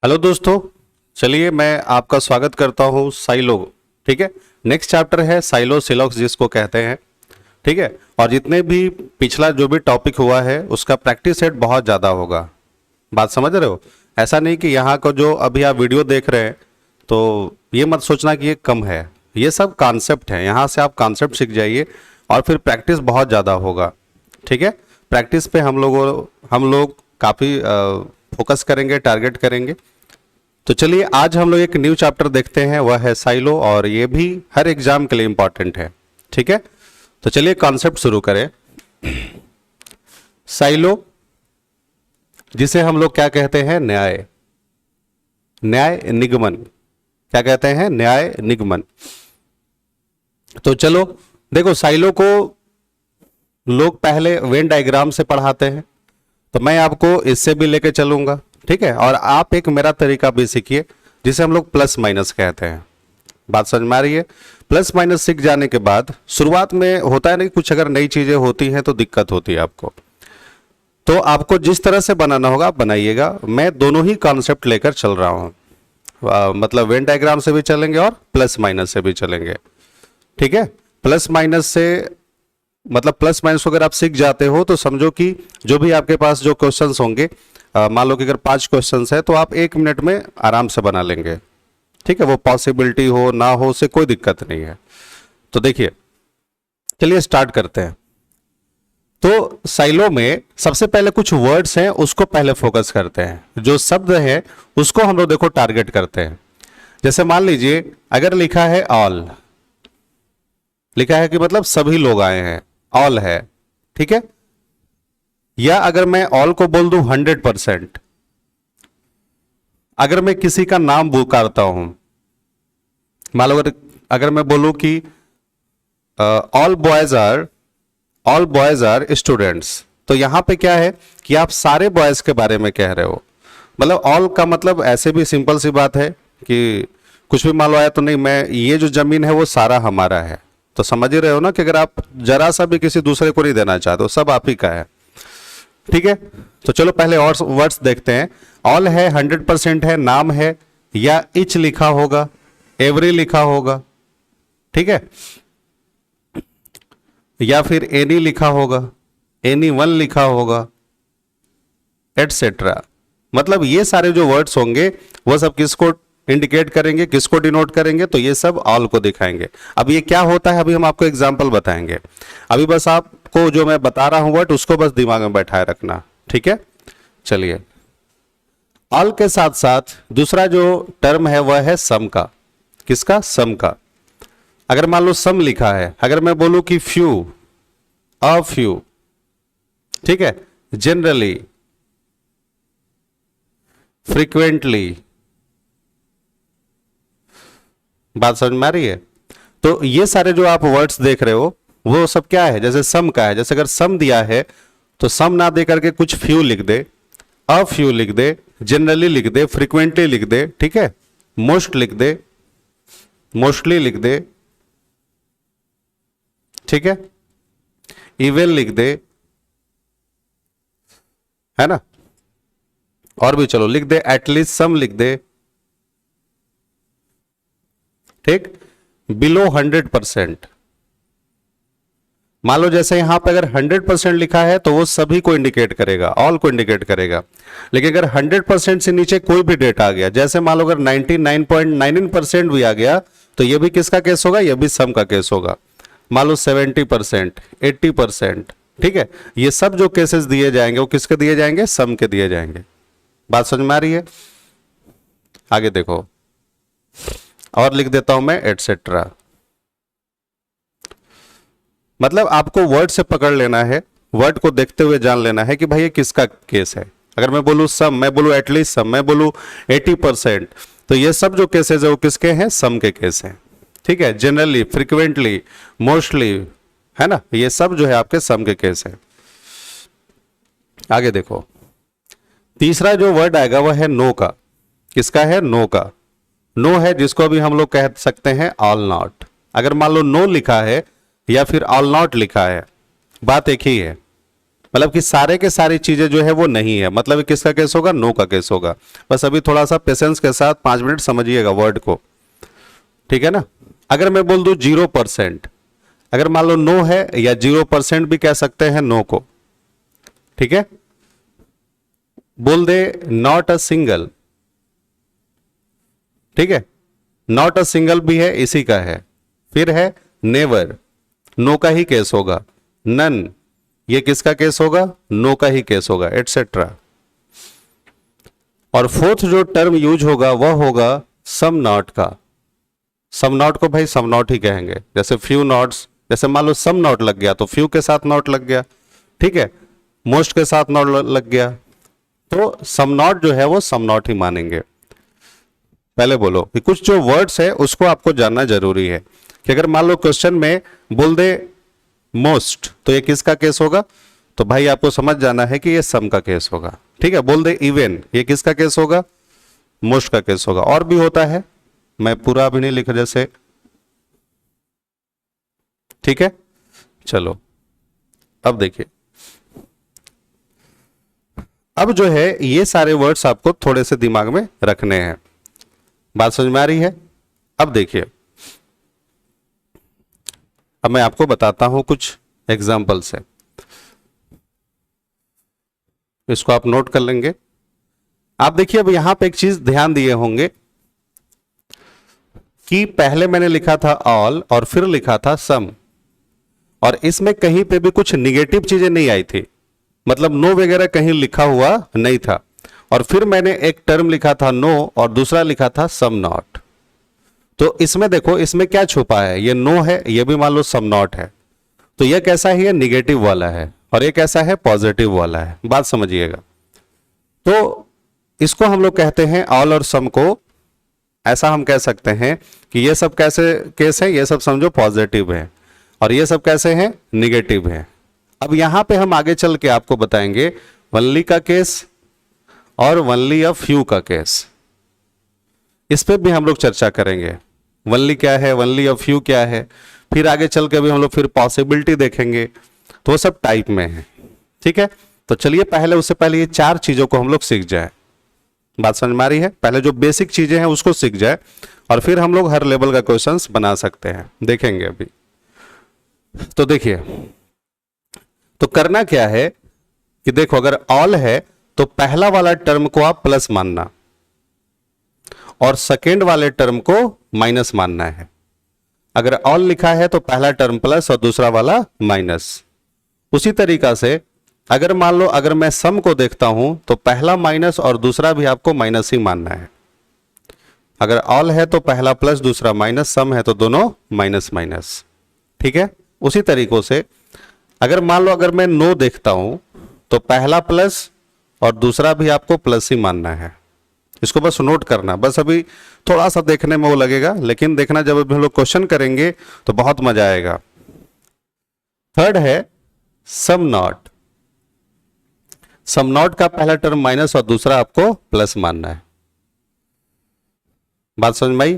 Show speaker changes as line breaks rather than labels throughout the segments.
Hello दोस्तों, चलिए मैं आपका स्वागत करता हूँ साइलो। ठीक है, नेक्स्ट चैप्टर है साइलो सिलॉक्स जिसको कहते हैं। ठीक है, और जितने भी पिछला जो भी टॉपिक हुआ है उसका प्रैक्टिस सेट बहुत ज़्यादा होगा। बात समझ रहे हो? ऐसा नहीं कि यहाँ को जो अभी आप वीडियो देख रहे हैं तो ये मत सोचना कि ये कम है। ये सब कॉन्सेप्ट है, यहाँ से आप कॉन्सेप्ट सीख जाइए और फिर प्रैक्टिस बहुत ज़्यादा होगा। ठीक है, प्रैक्टिस पे हम लोग काफ़ी फोकस करेंगे, टारगेट करेंगे। तो चलिए आज हम लोग एक न्यू चैप्टर देखते हैं, वह है साइलो, और ये भी हर एग्जाम के लिए इंपॉर्टेंट है। ठीक है, तो चलिए कॉन्सेप्ट शुरू करें। साइलो जिसे हम लोग क्या कहते हैं? न्याय, न्याय निगमन। क्या कहते हैं? न्याय निगमन। तो चलो देखो, साइलो को लोग पहले वेन डायग्राम से पढ़ाते हैं, तो मैं आपको इससे भी लेके चलूंगा। ठीक है, और आप एक मेरा तरीका भी सीखिए जिसे हम लोग प्लस माइनस कहते हैं। बात समझ में आ रही है? प्लस माइनस सीख जाने के बाद शुरुआत में होता है ना कि कुछ अगर नई चीजें होती हैं तो दिक्कत होती है आपको, तो आपको जिस तरह से बनाना होगा आप बनाइएगा। मैं दोनों ही कॉन्सेप्ट लेकर चल रहा हूं, मतलब वेन डायग्राम से भी चलेंगे और प्लस माइनस से भी चलेंगे। ठीक है, प्लस माइनस से मतलब प्लस माइनस अगर आप सीख जाते हो तो समझो कि जो भी आपके पास जो क्वेश्चंस होंगे, मान लो कि अगर 5 क्वेश्चंस है तो आप 1 मिनट में आराम से बना लेंगे। ठीक है, वो पॉसिबिलिटी हो ना हो उससे कोई दिक्कत नहीं है। तो देखिए, चलिए स्टार्ट करते हैं। तो साइलो में सबसे पहले कुछ वर्ड्स हैं उसको पहले फोकस करते हैं, जो शब्द है उसको हम लोग देखो टारगेट करते हैं। जैसे मान लीजिए अगर लिखा है ऑल, लिखा है कि मतलब सभी लोग आए हैं, ऑल है। ठीक है, या अगर मैं ऑल को बोल दूं 100%, अगर मैं किसी का नाम पुकारता हूं, मान लो अगर मैं बोलूं कि ऑल बॉयज आर स्टूडेंट्स, तो यहां पे क्या है कि आप सारे बॉयज के बारे में कह रहे हो। मतलब ऑल का मतलब ऐसे भी सिंपल सी बात है कि कुछ भी मान लो आया तो नहीं, मैं ये जो जमीन है वो सारा हमारा है। तो समझ ही रहे हो ना कि अगर आप जरा सा भी किसी दूसरे को नहीं देना चाहते हो, सब आप ही का है। ठीक है, तो चलो पहले और वर्ड्स देखते हैं। ऑल है, 100% है, नाम है, या इच लिखा होगा, एवरी लिखा होगा। ठीक है, या फिर एनी लिखा होगा, एनी वन लिखा होगा, एटसेट्रा। मतलब ये सारे जो वर्ड्स होंगे वो सब किसको इंडिकेट करेंगे, किसको डिनोट करेंगे? तो ये सब ऑल को दिखाएंगे। अब ये क्या होता है अभी हम आपको एग्जांपल बताएंगे। अभी बस आपको जो मैं बता रहा हूं वर्ड उसको बस दिमाग में बैठाए रखना। ठीक है, चलिए ऑल के साथ साथ दूसरा जो टर्म है वह है सम का। किसका? सम का। अगर मान लो सम लिखा है, अगर मैं बोलूं कि फ्यू, अ फ्यू, ठीक है, जनरली, फ्रीक्वेंटली, बात समझ में आ रही है? तो ये सारे जो आप वर्ड्स देख रहे हो वो सब क्या है? जैसे सम का है, जैसे अगर सम दिया है तो सम ना दे करके कुछ फ्यू लिख दे, अ फ्यू लिख दे, जनरली लिख दे, फ्रीक्वेंटली लिख दे, ठीक है, मोस्ट लिख दे, मोस्टली लिख दे, ठीक है, इवन लिख दे, है ना, और भी चलो लिख दे, एटलीस्ट सम लिख दे। ठीक, बिलो 100%। मान लो जैसे यहां पे अगर 100% लिखा है तो वो सभी को इंडिकेट करेगा, ऑल को इंडिकेट करेगा। लेकिन अगर 100% से नीचे कोई भी डेटा आ गया, जैसे मान लो अगर 99.99% भी आ गया, तो ये भी किसका केस होगा? ये भी सम का केस होगा। मान लो 70%, 80%, ठीक है, ये सब जो केसेस दिए जाएंगे वो किसके दिए जाएंगे? सम के दिए जाएंगे। बात समझ में आ रही है? आगे देखो, और लिख देता हूं मैं एटसेट्रा। मतलब आपको वर्ड से पकड़ लेना है, वर्ड को देखते हुए जान लेना है कि भाई ये किसका केस है। अगर मैं बोलूं सम, मैं बोलूं एटलीस्ट सम, मैं बोलूं 80%, तो ये सब जो केसेस है वो किसके हैं? सम के केस हैं। ठीक है, जनरली, फ्रिक्वेंटली, मोस्टली, है ना, ये सब जो है आपके सम के केस है। आगे देखो, तीसरा जो वर्ड आएगा वह है नो का। किसका है? नो का। नो है जिसको अभी हम लोग कह सकते हैं ऑल नॉट। अगर मान लो नो लिखा है या फिर ऑल नॉट लिखा है, बात एक ही है। मतलब कि सारे के सारी चीजें जो है वो नहीं है, मतलब ये किसका केस होगा, नो का केस होगा। बस अभी थोड़ा सा पेशेंस के साथ 5 मिनट समझिएगा वर्ड को, ठीक है ना। अगर मैं बोल दूं 0%, अगर मान लो नो है या 0% भी कह सकते हैं नो को, ठीक है। बोल दे नॉट अ सिंगल, ठीक है, नॉट अ सिंगल भी है, इसी का है। फिर है नेवर, नो का ही केस होगा। नन, ये किसका केस होगा, नो का ही केस होगा, एटसेट्रा। और फोर्थ जो टर्म यूज होगा वह होगा सम नॉट का। सम नॉट को भाई सम नॉट ही कहेंगे, जैसे फ्यू नॉट्स, जैसे मान लो सम नॉट लग गया तो फ्यू के साथ नॉट लग गया, ठीक है, मोस्ट के साथ नॉट लग गया, तो सम नॉट जो है वो सम नॉट ही मानेंगे। पहले बोलो कि कुछ जो वर्ड्स है उसको आपको जानना जरूरी है, कि अगर मान लो क्वेश्चन में बोल दे मोस्ट, तो ये किसका केस होगा, तो भाई आपको समझ जाना है कि ये सम का केस होगा, ठीक है। बोल दे इवन, ये किसका केस होगा, मोस्ट का केस होगा। और भी होता है, मैं पूरा अभी नहीं लिखा जैसे, ठीक है। चलो अब देखिए, अब जो है ये सारे वर्ड्स आपको थोड़े से दिमाग में रखने हैं। बात समझ में आ रही है। अब देखिए, अब मैं आपको बताता हूं कुछ एग्जाम्पल से, इसको आप नोट कर लेंगे। आप देखिए अब यहां पे एक चीज ध्यान दिए होंगे कि पहले मैंने लिखा था ऑल और फिर लिखा था सम, और इसमें कहीं पे भी कुछ निगेटिव चीजें नहीं आई थी, मतलब नो वगैरह कहीं लिखा हुआ नहीं था। और फिर मैंने एक टर्म लिखा था नो और दूसरा लिखा था सम नॉट। तो इसमें देखो, इसमें क्या छुपा है, ये नो है, ये भी मान लो सम नॉट है, तो ये कैसा है, ये निगेटिव वाला है, और ये कैसा है, पॉजिटिव वाला है। बात समझिएगा। तो इसको हम लोग कहते हैं ऑल और सम को, ऐसा हम कह सकते हैं कि ये सब कैसे केस है, ये सब समझो पॉजिटिव है, और ये सब कैसे हैं, निगेटिव है। अब यहां पे हम आगे चल के आपको बताएंगे वनली का केस और वनली अ फ्यू का केस, इस पे भी हम लोग चर्चा करेंगे। वनली क्या है, वनली अ फ्यू क्या है, फिर आगे चल के भी हम लोग फिर पॉसिबिलिटी देखेंगे, तो वो सब टाइप में है, ठीक है। तो चलिए पहले, उससे पहले ये 4 चीजों को हम लोग सीख जाए। बात समझ में आ रही है। पहले जो बेसिक चीजें हैं उसको सीख जाए, और फिर हम लोग हर लेवल का क्वेश्चंस बना सकते हैं, देखेंगे अभी। तो देखिए, तो करना क्या है कि देखो, अगर ऑल है तो पहला वाला टर्म को आप प्लस मानना, और सेकेंड वाले टर्म को माइनस मानना है। अगर ऑल लिखा है तो पहला टर्म प्लस और दूसरा वाला माइनस। उसी तरीका से अगर मान लो, अगर मैं सम को देखता हूं तो पहला माइनस और दूसरा भी आपको माइनस ही मानना है। अगर ऑल है तो पहला प्लस दूसरा माइनस, सम है तो दोनों माइनस माइनस, ठीक है। उसी तरीकों से अगर मान लो, अगर मैं नो देखता हूं तो पहला प्लस और दूसरा भी आपको प्लस ही मानना है। इसको बस नोट करना, बस अभी थोड़ा सा देखने में वो लगेगा, लेकिन देखना जब हम लोग क्वेश्चन करेंगे तो बहुत मजा आएगा। थर्ड है सम नॉट। सम नॉट का पहला टर्म माइनस और दूसरा आपको प्लस मानना है। बात समझ में आई।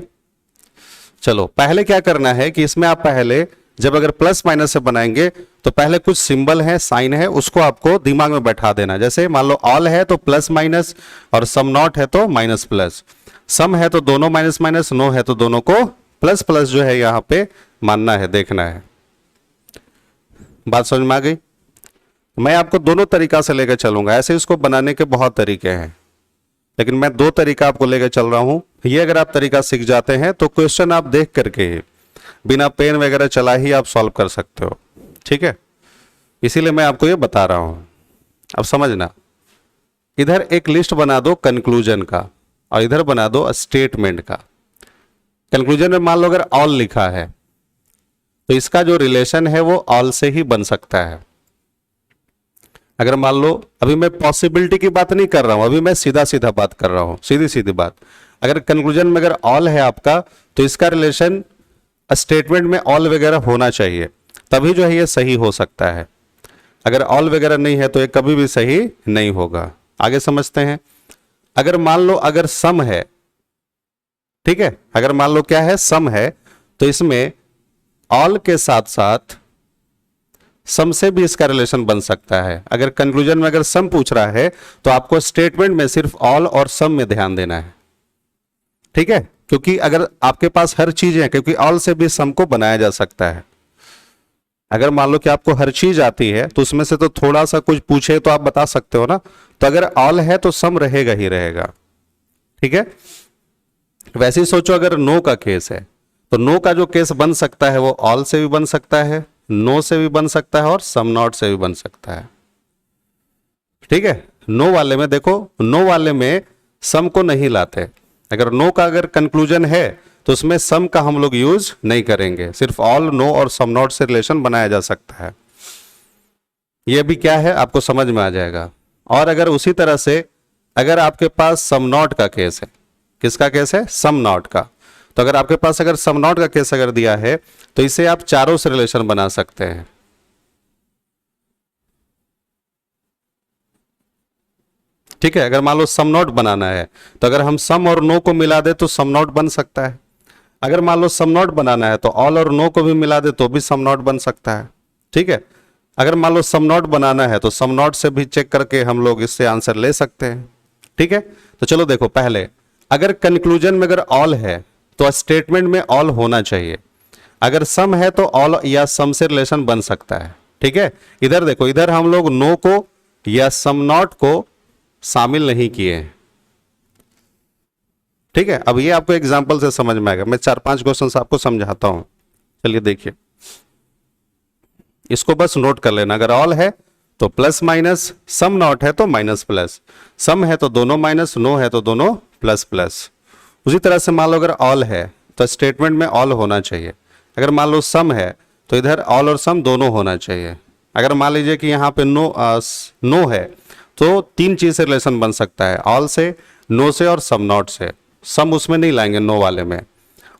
चलो पहले क्या करना है कि इसमें आप पहले जब अगर प्लस माइनस से बनाएंगे तो पहले कुछ सिंबल है, साइन है, उसको आपको दिमाग में बैठा देना। जैसे मान लो ऑल है तो प्लस माइनस, और सम नॉट है तो माइनस प्लस, सम है तो दोनों माइनस माइनस, नो है तो दोनों को प्लस प्लस जो है यहां पे मानना है, देखना है। बात समझ में आ गई। मैं आपको दोनों तरीका से लेकर चलूंगा, ऐसे इसको बनाने के बहुत तरीके हैं, लेकिन मैं 2 तरीका आपको लेकर चल रहा हूं। ये अगर आप तरीका सीख जाते हैं तो क्वेश्चन आप देख करके ही, बिना पेन वगैरह चला ही आप सॉल्व कर सकते हो, ठीक है। इसीलिए मैं आपको ये बता रहा हूं। अब समझना, इधर एक लिस्ट बना दो कंक्लूजन का, और इधर बना दो स्टेटमेंट का। कंक्लूजन में मान लो अगर ऑल लिखा है तो इसका जो रिलेशन है वो ऑल से ही बन सकता है। अगर मान लो, अभी मैं पॉसिबिलिटी की बात नहीं कर रहा हूं, अभी मैं सीधा सीधा बात कर रहा हूं, सीधी सीधी बात। अगर कंक्लूजन में अगर ऑल है आपका तो इसका रिलेशन स्टेटमेंट में ऑल वगैरह होना चाहिए, तभी जो है ये सही हो सकता है। अगर ऑल वगैरह नहीं है तो ये कभी भी सही नहीं होगा। आगे समझते हैं। अगर मान लो अगर सम है, ठीक है, अगर मान लो क्या है, सम है, तो इसमें ऑल के साथ साथ सम से भी इसका रिलेशन बन सकता है। अगर कंक्लूजन में अगर सम पूछ रहा है तो आपको स्टेटमेंट में सिर्फ ऑल और सम में ध्यान देना है, ठीक है, क्योंकि अगर आपके पास हर चीज है, क्योंकि ऑल से भी सम को बनाया जा सकता है। अगर मान लो कि आपको हर चीज आती है तो उसमें से तो थोड़ा सा कुछ पूछे तो आप बता सकते हो ना, तो अगर ऑल है तो सम रहेगा ही रहेगा, ठीक है। वैसे ही सोचो अगर नो का केस है तो नो का जो केस बन सकता है वो ऑल से भी बन सकता है, नो से भी बन सकता है और सम नॉट से भी बन सकता है, ठीक है। नो वाले में देखो, नो वाले में सम को नहीं लाते। अगर नो का अगर कंक्लूजन है तो उसमें सम का हम लोग यूज नहीं करेंगे, सिर्फ ऑल, नो और सम नॉट से रिलेशन बनाया जा सकता है। यह भी क्या है आपको समझ में आ जाएगा। और अगर उसी तरह से अगर आपके पास सम नॉट का केस है, किसका केस है? सम नॉट का। तो अगर आपके पास अगर सम नॉट का केस अगर दिया है तो इसे आप चारों से रिलेशन बना सकते हैं, ठीक है। अगर मान लो सम नॉट बनाना है तो अगर हम सम और नो को मिला दे तो सम नॉट बन सकता है। अगर मान लो सम नॉट बनाना है तो ऑल और नो को भी मिला दे तो भी सम नॉट बन सकता है, ठीक है। अगर मान लो सम नॉट बनाना है तो सम नॉट से भी चेक करके हम लोग इससे आंसर ले सकते हैं, ठीक है। तो चलो देखो, पहले अगर कंक्लूजन में अगर ऑल है तो स्टेटमेंट में ऑल होना चाहिए। अगर सम है तो ऑल या सम से रिलेशन बन सकता है, ठीक है। इधर देखो, इधर हम लोग नो को या सम नॉट को शामिल नहीं किए हैं, ठीक है। अब ये आपको एग्जांपल से समझ में आएगा। मैं 4-5 क्वेश्चन आपको समझाता हूं, चलिए देखिए, इसको बस नोट कर लेना। अगर ऑल है तो प्लस माइनस, सम नॉट है तो माइनस प्लस, सम है तो दोनों माइनस, नो है तो दोनों प्लस प्लस। उसी तरह से मान लो अगर ऑल है तो स्टेटमेंट में ऑल होना चाहिए। अगर मान लो सम है तो इधर ऑल और सम दोनों होना चाहिए। अगर मान लीजिए कि यहाँ पे नो है तो 3 चीज से रिलेशन बन सकता है, ऑल से, नो से और सम नॉट से। सम उसमें नहीं लाएंगे नो वाले में।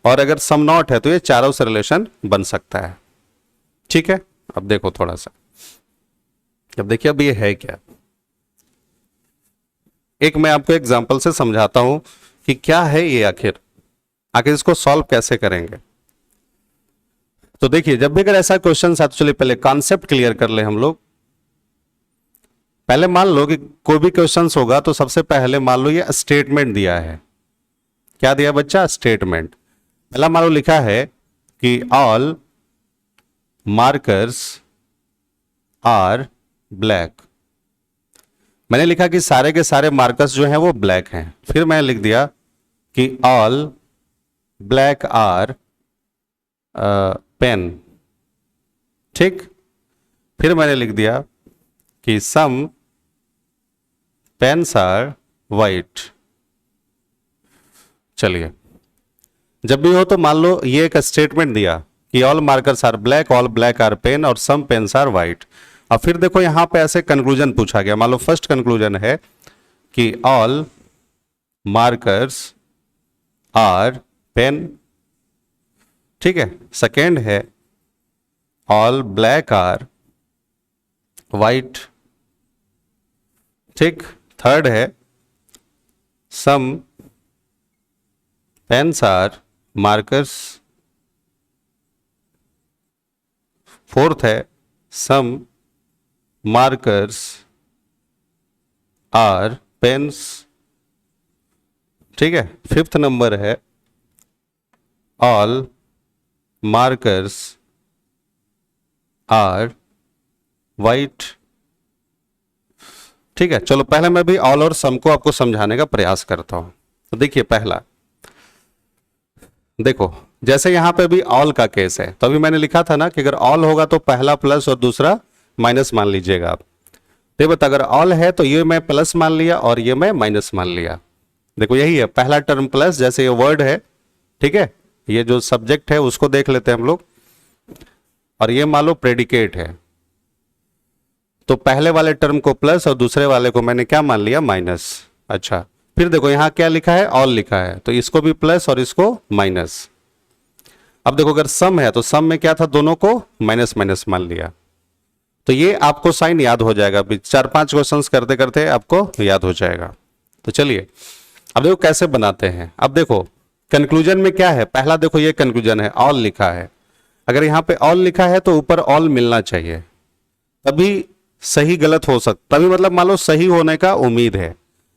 और अगर सम नॉट है तो ये चारों से रिलेशन बन सकता है, ठीक है। अब देखो थोड़ा सा, अब देखिए अब ये है क्या। एक मैं आपको एग्जांपल से समझाता हूं कि क्या है ये, आखिर इसको सॉल्व कैसे करेंगे। तो देखिए, जब भी अगर ऐसा क्वेश्चन आता, चलिए पहले कॉन्सेप्ट क्लियर कर ले हम लोग। पहले मान लो कि कोई भी क्वेश्चन होगा तो सबसे पहले मान लो ये स्टेटमेंट दिया है। क्या दिया बच्चा? स्टेटमेंट। पहला मान लो लिखा है कि ऑल मार्कर्स आर ब्लैक। मैंने लिखा कि सारे के सारे मार्कर्स जो हैं वो ब्लैक हैं। फिर मैंने लिख दिया कि ऑल ब्लैक आर पेन, ठीक। फिर मैंने लिख दिया कि सम पेन्स आर वाइट। चलिए, जब भी हो तो मान लो ये एक स्टेटमेंट दिया कि all markers are black, all black are pen और सम पेन्स आर वाइट। अब फिर देखो यहां पे ऐसे कंक्लूजन पूछा गया। मान लो फर्स्ट कंक्लूजन है कि ऑल मार्कर्स आर पेन, ठीक है। सेकेंड है ऑल ब्लैक आर वाइट, ठीक। थर्ड है सम पेन्स आर मार्कर्स। फोर्थ है सम मार्कर्स आर पेन्स, ठीक है। फिफ्थ नंबर है ऑल मार्कर्स आर वाइट, ठीक है। चलो पहले मैं भी ऑल और सम को आपको समझाने का प्रयास करता हूं। तो देखिए, पहला देखो, जैसे यहां पे भी ऑल का केस है तो अभी मैंने लिखा था ना कि अगर ऑल होगा तो पहला प्लस और दूसरा माइनस मान लीजिएगा आप। तो बता, अगर ऑल है तो ये मैं प्लस मान लिया और ये मैं माइनस मान लिया। देखो यही है, पहला टर्म प्लस, जैसे ये वर्ड है, ठीक है, ये जो सब्जेक्ट है उसको देख लेते हैं हम लोग, और ये मान लो प्रेडिकेट है। तो पहले वाले टर्म को प्लस और दूसरे वाले को मैंने क्या मान लिया? माइनस। अच्छा, फिर देखो यहां क्या लिखा है? ऑल लिखा है, तो इसको भी प्लस और इसको माइनस। अब देखो अगर सम है तो सम में क्या था? दोनों को माइनस माइनस मान लिया। तो ये आपको साइन याद हो जाएगा, 4-5 क्वेश्चंस करते करते आपको याद हो जाएगा। तो चलिए अब देखो कैसे बनाते हैं। अब देखो कंक्लूजन में क्या है? पहला देखो ये कंक्लूजन है, ऑल लिखा है। अगर यहां पे ऑल लिखा है तो ऊपर ऑल मिलना चाहिए, तभी सही गलत हो सकता, तभी मतलब मान लो सही होने का उम्मीद है।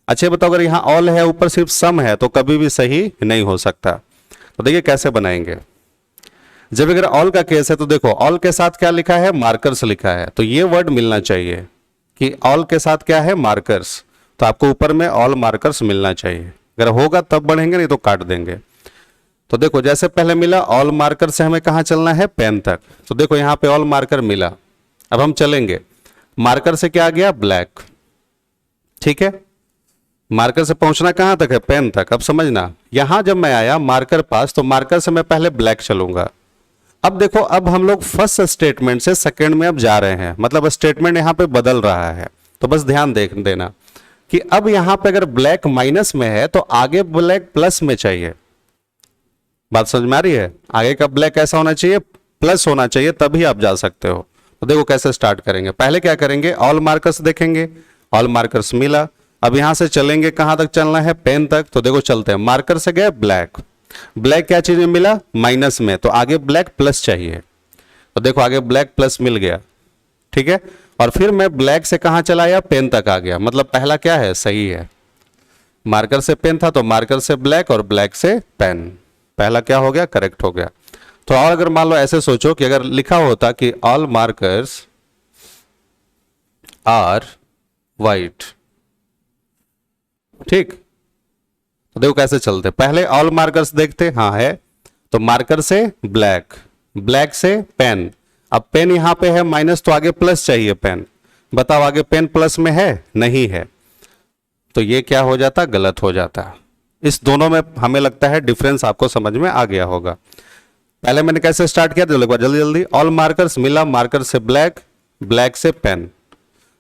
अच्छा बताओ, अगर यहाँ ऑल है ऊपर सिर्फ सम है तो कभी भी सही नहीं हो सकता। तो देखिए कैसे बनाएंगे। जब अगर ऑल का केस है तो देखो ऑल के साथ क्या लिखा है, मार्कर्स लिखा है, तो ये वर्ड मिलना चाहिए कि ऑल के साथ क्या है, मार्कर्स। तो आपको ऊपर में ऑल मार्कर्स मिलना चाहिए, अगर होगा तब बढ़ेंगे, नहीं तो काट देंगे। तो देखो जैसे पहले मिला ऑल मार्कर से हमें कहां चलना है, पेन तक। तो देखो यहां पे ऑल मार्कर मिला, अब हम चलेंगे मार्कर से क्या आ गया, ब्लैक। ठीक है, मार्कर से पहुंचना कहां तक है, पेन तक। अब समझना, यहां जब मैं आया मार्कर पास तो मार्कर से मैं पहले ब्लैक चलूंगा। अब देखो अब हम लोग फर्स्ट स्टेटमेंट से सेकंड में अब जा रहे हैं, मतलब स्टेटमेंट यहां पे बदल रहा है। तो बस ध्यान देख देना कि अब यहां पे अगर ब्लैक माइनस में है तो आगे ब्लैक प्लस में चाहिए। बात समझ में आ रही है, आगे का ब्लैक कैसा होना चाहिए, प्लस होना चाहिए, तभी आप जा सकते हो। तो देखो कैसे स्टार्ट करेंगे, पहले क्या करेंगे, ऑल मार्कर्स देखेंगे, ऑल मार्कर्स मिला। अब यहां से चलेंगे, कहां तक चलना है, पेन तक। तो देखो चलते हैं, मार्कर से गए ब्लैक, ब्लैक क्या चीज में मिला, माइनस में, तो आगे ब्लैक प्लस चाहिए। तो देखो आगे ब्लैक प्लस मिल गया। ठीक है, और फिर मैं ब्लैक से कहां चलाया, पेन तक आ गया, मतलब पहला क्या है, सही है। मार्कर से पेन था तो मार्कर से ब्लैक और ब्लैक से पेन, पहला क्या हो गया, करेक्ट हो गया। तो और अगर मान लो ऐसे सोचो कि अगर लिखा होता कि ऑल मार्कर्स आर वाइट, ठीक, तो देखो कैसे चलते, पहले ऑल मार्कर्स देखते, हाँ है, तो मार्कर से ब्लैक, ब्लैक से पेन। अब पेन यहां पे है माइनस तो आगे प्लस चाहिए पेन, बताओ आगे पेन प्लस में है, नहीं है, तो ये क्या हो जाता, गलत हो जाता। इस दोनों में हमें लगता है डिफरेंस आपको समझ में आ गया होगा। पहले मैंने कैसे स्टार्ट किया, तो एक बार जल्दी जल्दी, ऑल मार्कर्स मिला, मार्कर से ब्लैक, ब्लैक से पेन।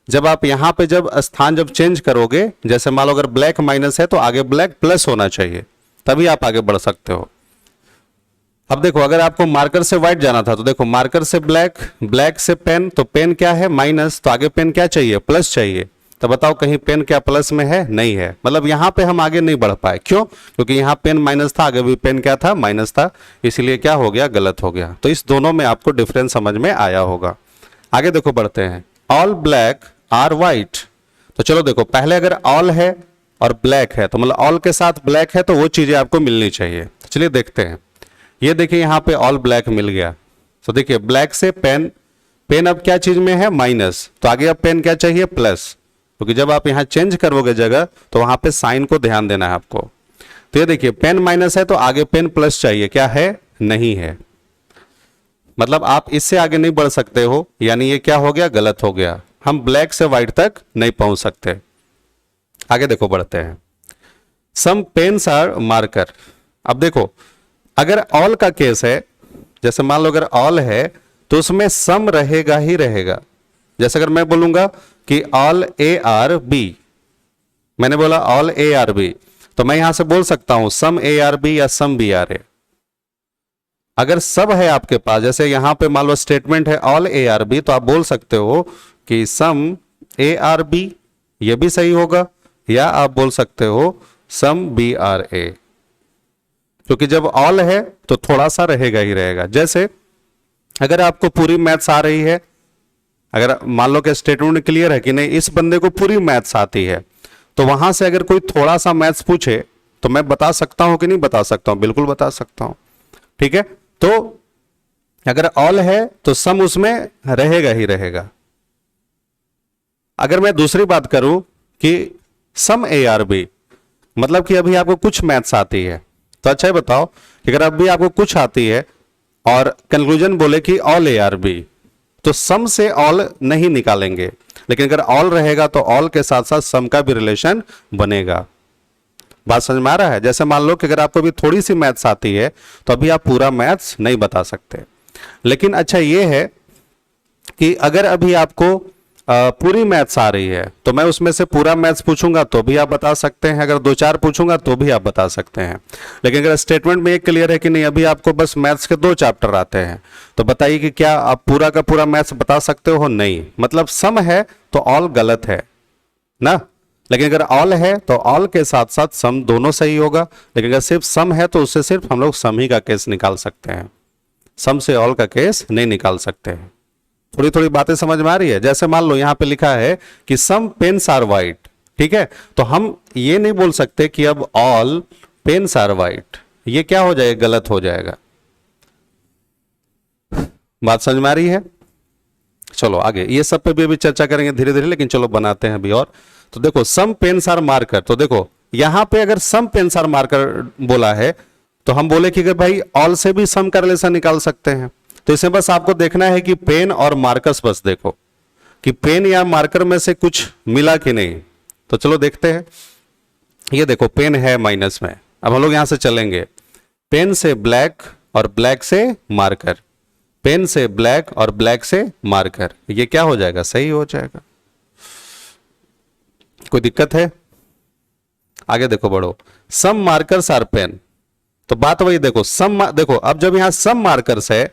जब आप यहां पे जब स्थान जब चेंज करोगे, जैसे मान लो अगर ब्लैक माइनस है तो आगे ब्लैक प्लस होना चाहिए, तभी आप आगे बढ़ सकते हो। अब देखो अगर आपको मार्कर से व्हाइट जाना था तो देखो मार्कर से ब्लैक, ब्लैक से पेन, तो पेन क्या है, माइनस, तो आगे पेन क्या चाहिए, प्लस चाहिए। तो बताओ कहीं पेन क्या प्लस में है, नहीं है, मतलब यहां पे हम आगे नहीं बढ़ पाए, क्यों, क्योंकि यहां पेन माइनस था, आगे भी पेन क्या था, माइनस था, इसलिए क्या हो गया, गलत हो गया। तो इस दोनों में आपको डिफरेंस समझ में आया होगा। आगे देखो बढ़ते हैं, ऑल ब्लैक आर वाइट। तो चलो देखो पहले अगर ऑल है और ब्लैक है तो मतलब ऑल के साथ ब्लैक है तो वो चीजें आपको मिलनी चाहिए। तो चलिए देखते हैं, ये देखिए यहां पे ऑल ब्लैक मिल गया। तो देखिए ब्लैक से पेन, पेन अब क्या चीज में है, माइनस, तो आगे अब पेन क्या चाहिए, प्लस, क्योंकि जब आप यहां चेंज करोगे जगह तो वहां पे साइन को ध्यान देना है आपको। तो ये देखिए पेन माइनस है तो आगे पेन प्लस चाहिए, क्या है, नहीं है, मतलब आप इससे आगे नहीं बढ़ सकते हो, यानी ये क्या हो गया, गलत हो गया, हम ब्लैक से व्हाइट तक नहीं पहुंच सकते। आगे देखो बढ़ते हैं, सम पेन्स आर मार्कर। अब देखो अगर ऑल का केस है, जैसे मान लो अगर ऑल है तो उसमें सम रहेगा ही रहेगा। जैसे अगर मैं बोलूंगा कि ऑल ए आर बी, मैंने बोला ऑल ए आर बी, तो मैं यहां से बोल सकता हूं सम ए आर बी या सम बी आर ए। अगर सब है आपके पास, जैसे यहां पे मान लो स्टेटमेंट है ऑल ए आर बी, तो आप बोल सकते हो कि सम ए आर बी, ये भी सही होगा, या आप बोल सकते हो सम बी आर ए, क्योंकि जब ऑल है तो थोड़ा सा रहेगा ही रहेगा। जैसे अगर आपको पूरी मैथ्स आ रही है, अगर मान लो कि स्टेटमेंट क्लियर है कि नहीं इस बंदे को पूरी मैथ्स आती है, तो वहां से अगर कोई थोड़ा सा मैथ्स पूछे तो मैं बता सकता हूं कि नहीं बता सकता हूं, बिल्कुल बता सकता हूं। ठीक है, तो अगर ऑल है तो सम उसमें रहेगा ही रहेगा। अगर मैं दूसरी बात करूं कि सम ए आर बी, मतलब कि अभी आपको कुछ मैथ्स आती है, तो अच्छा बताओ कि अगर अभी आपको कुछ आती है और कंक्लूजन बोले कि ऑल ए आर बी, तो सम से ऑल नहीं निकालेंगे, लेकिन अगर ऑल रहेगा तो ऑल के साथ साथ सम का भी रिलेशन बनेगा। बात समझ में आ रहा है। जैसे मान लो कि अगर आपको भी थोड़ी सी मैथ्स आती है तो अभी आप पूरा मैथ्स नहीं बता सकते, लेकिन अच्छा ये है कि अगर अभी आपको पूरी मैथ्स आ रही है तो मैं उसमें से पूरा मैथ्स पूछूंगा तो भी आप बता सकते हैं, अगर दो चार पूछूंगा तो भी आप बता सकते हैं। लेकिन अगर स्टेटमेंट में एक क्लियर है कि नहीं अभी आपको बस मैथ्स के 2 चैप्टर आते हैं, तो बताइए कि क्या आप पूरा का पूरा मैथ्स बता सकते हो, नहीं, मतलब सम है तो ऑल गलत है ना। लेकिन अगर ऑल है तो ऑल के साथ साथ सम दोनों सही होगा, लेकिन अगर सिर्फ सम है तो उससे सिर्फ हम लोग सम ही का केस निकाल सकते हैं, सम से ऑल का केस नहीं निकाल सकते हैं। थोड़ी थोड़ी बातें समझ में आ रही है? जैसे मान लो यहां पे लिखा है कि सम पेन्स आर वाइट, ठीक है, तो हम ये नहीं बोल सकते कि अब ऑल पेन्स आर वाइट, ये क्या हो जाएगा, गलत हो जाएगा। बात समझ में आ रही है? चलो आगे, ये सब पे भी अभी चर्चा करेंगे धीरे धीरे, लेकिन चलो बनाते हैं अभी और। तो देखो सम पेन्स आर मार्कर, तो देखो यहां पे अगर सम पेन्स आर मार्कर बोला है तो हम बोले कि भाई ऑल से भी सम का रिलेशन निकाल सकते हैं। तो इसे बस आपको देखना है कि पेन और मार्कर्स, बस देखो कि पेन या मार्कर में से कुछ मिला कि नहीं। तो चलो देखते हैं। ये देखो पेन है माइनस में, अब हम लोग यहां से चलेंगे, पेन से ब्लैक और ब्लैक से मार्कर, पेन से ब्लैक और ब्लैक से मार्कर, ये क्या हो जाएगा, सही हो जाएगा। कोई दिक्कत है? आगे देखो बढ़ो, सम मार्कर्स आर पेन, तो बात वही देखो सम, देखो अब जब यहां सम मार्कर्स है,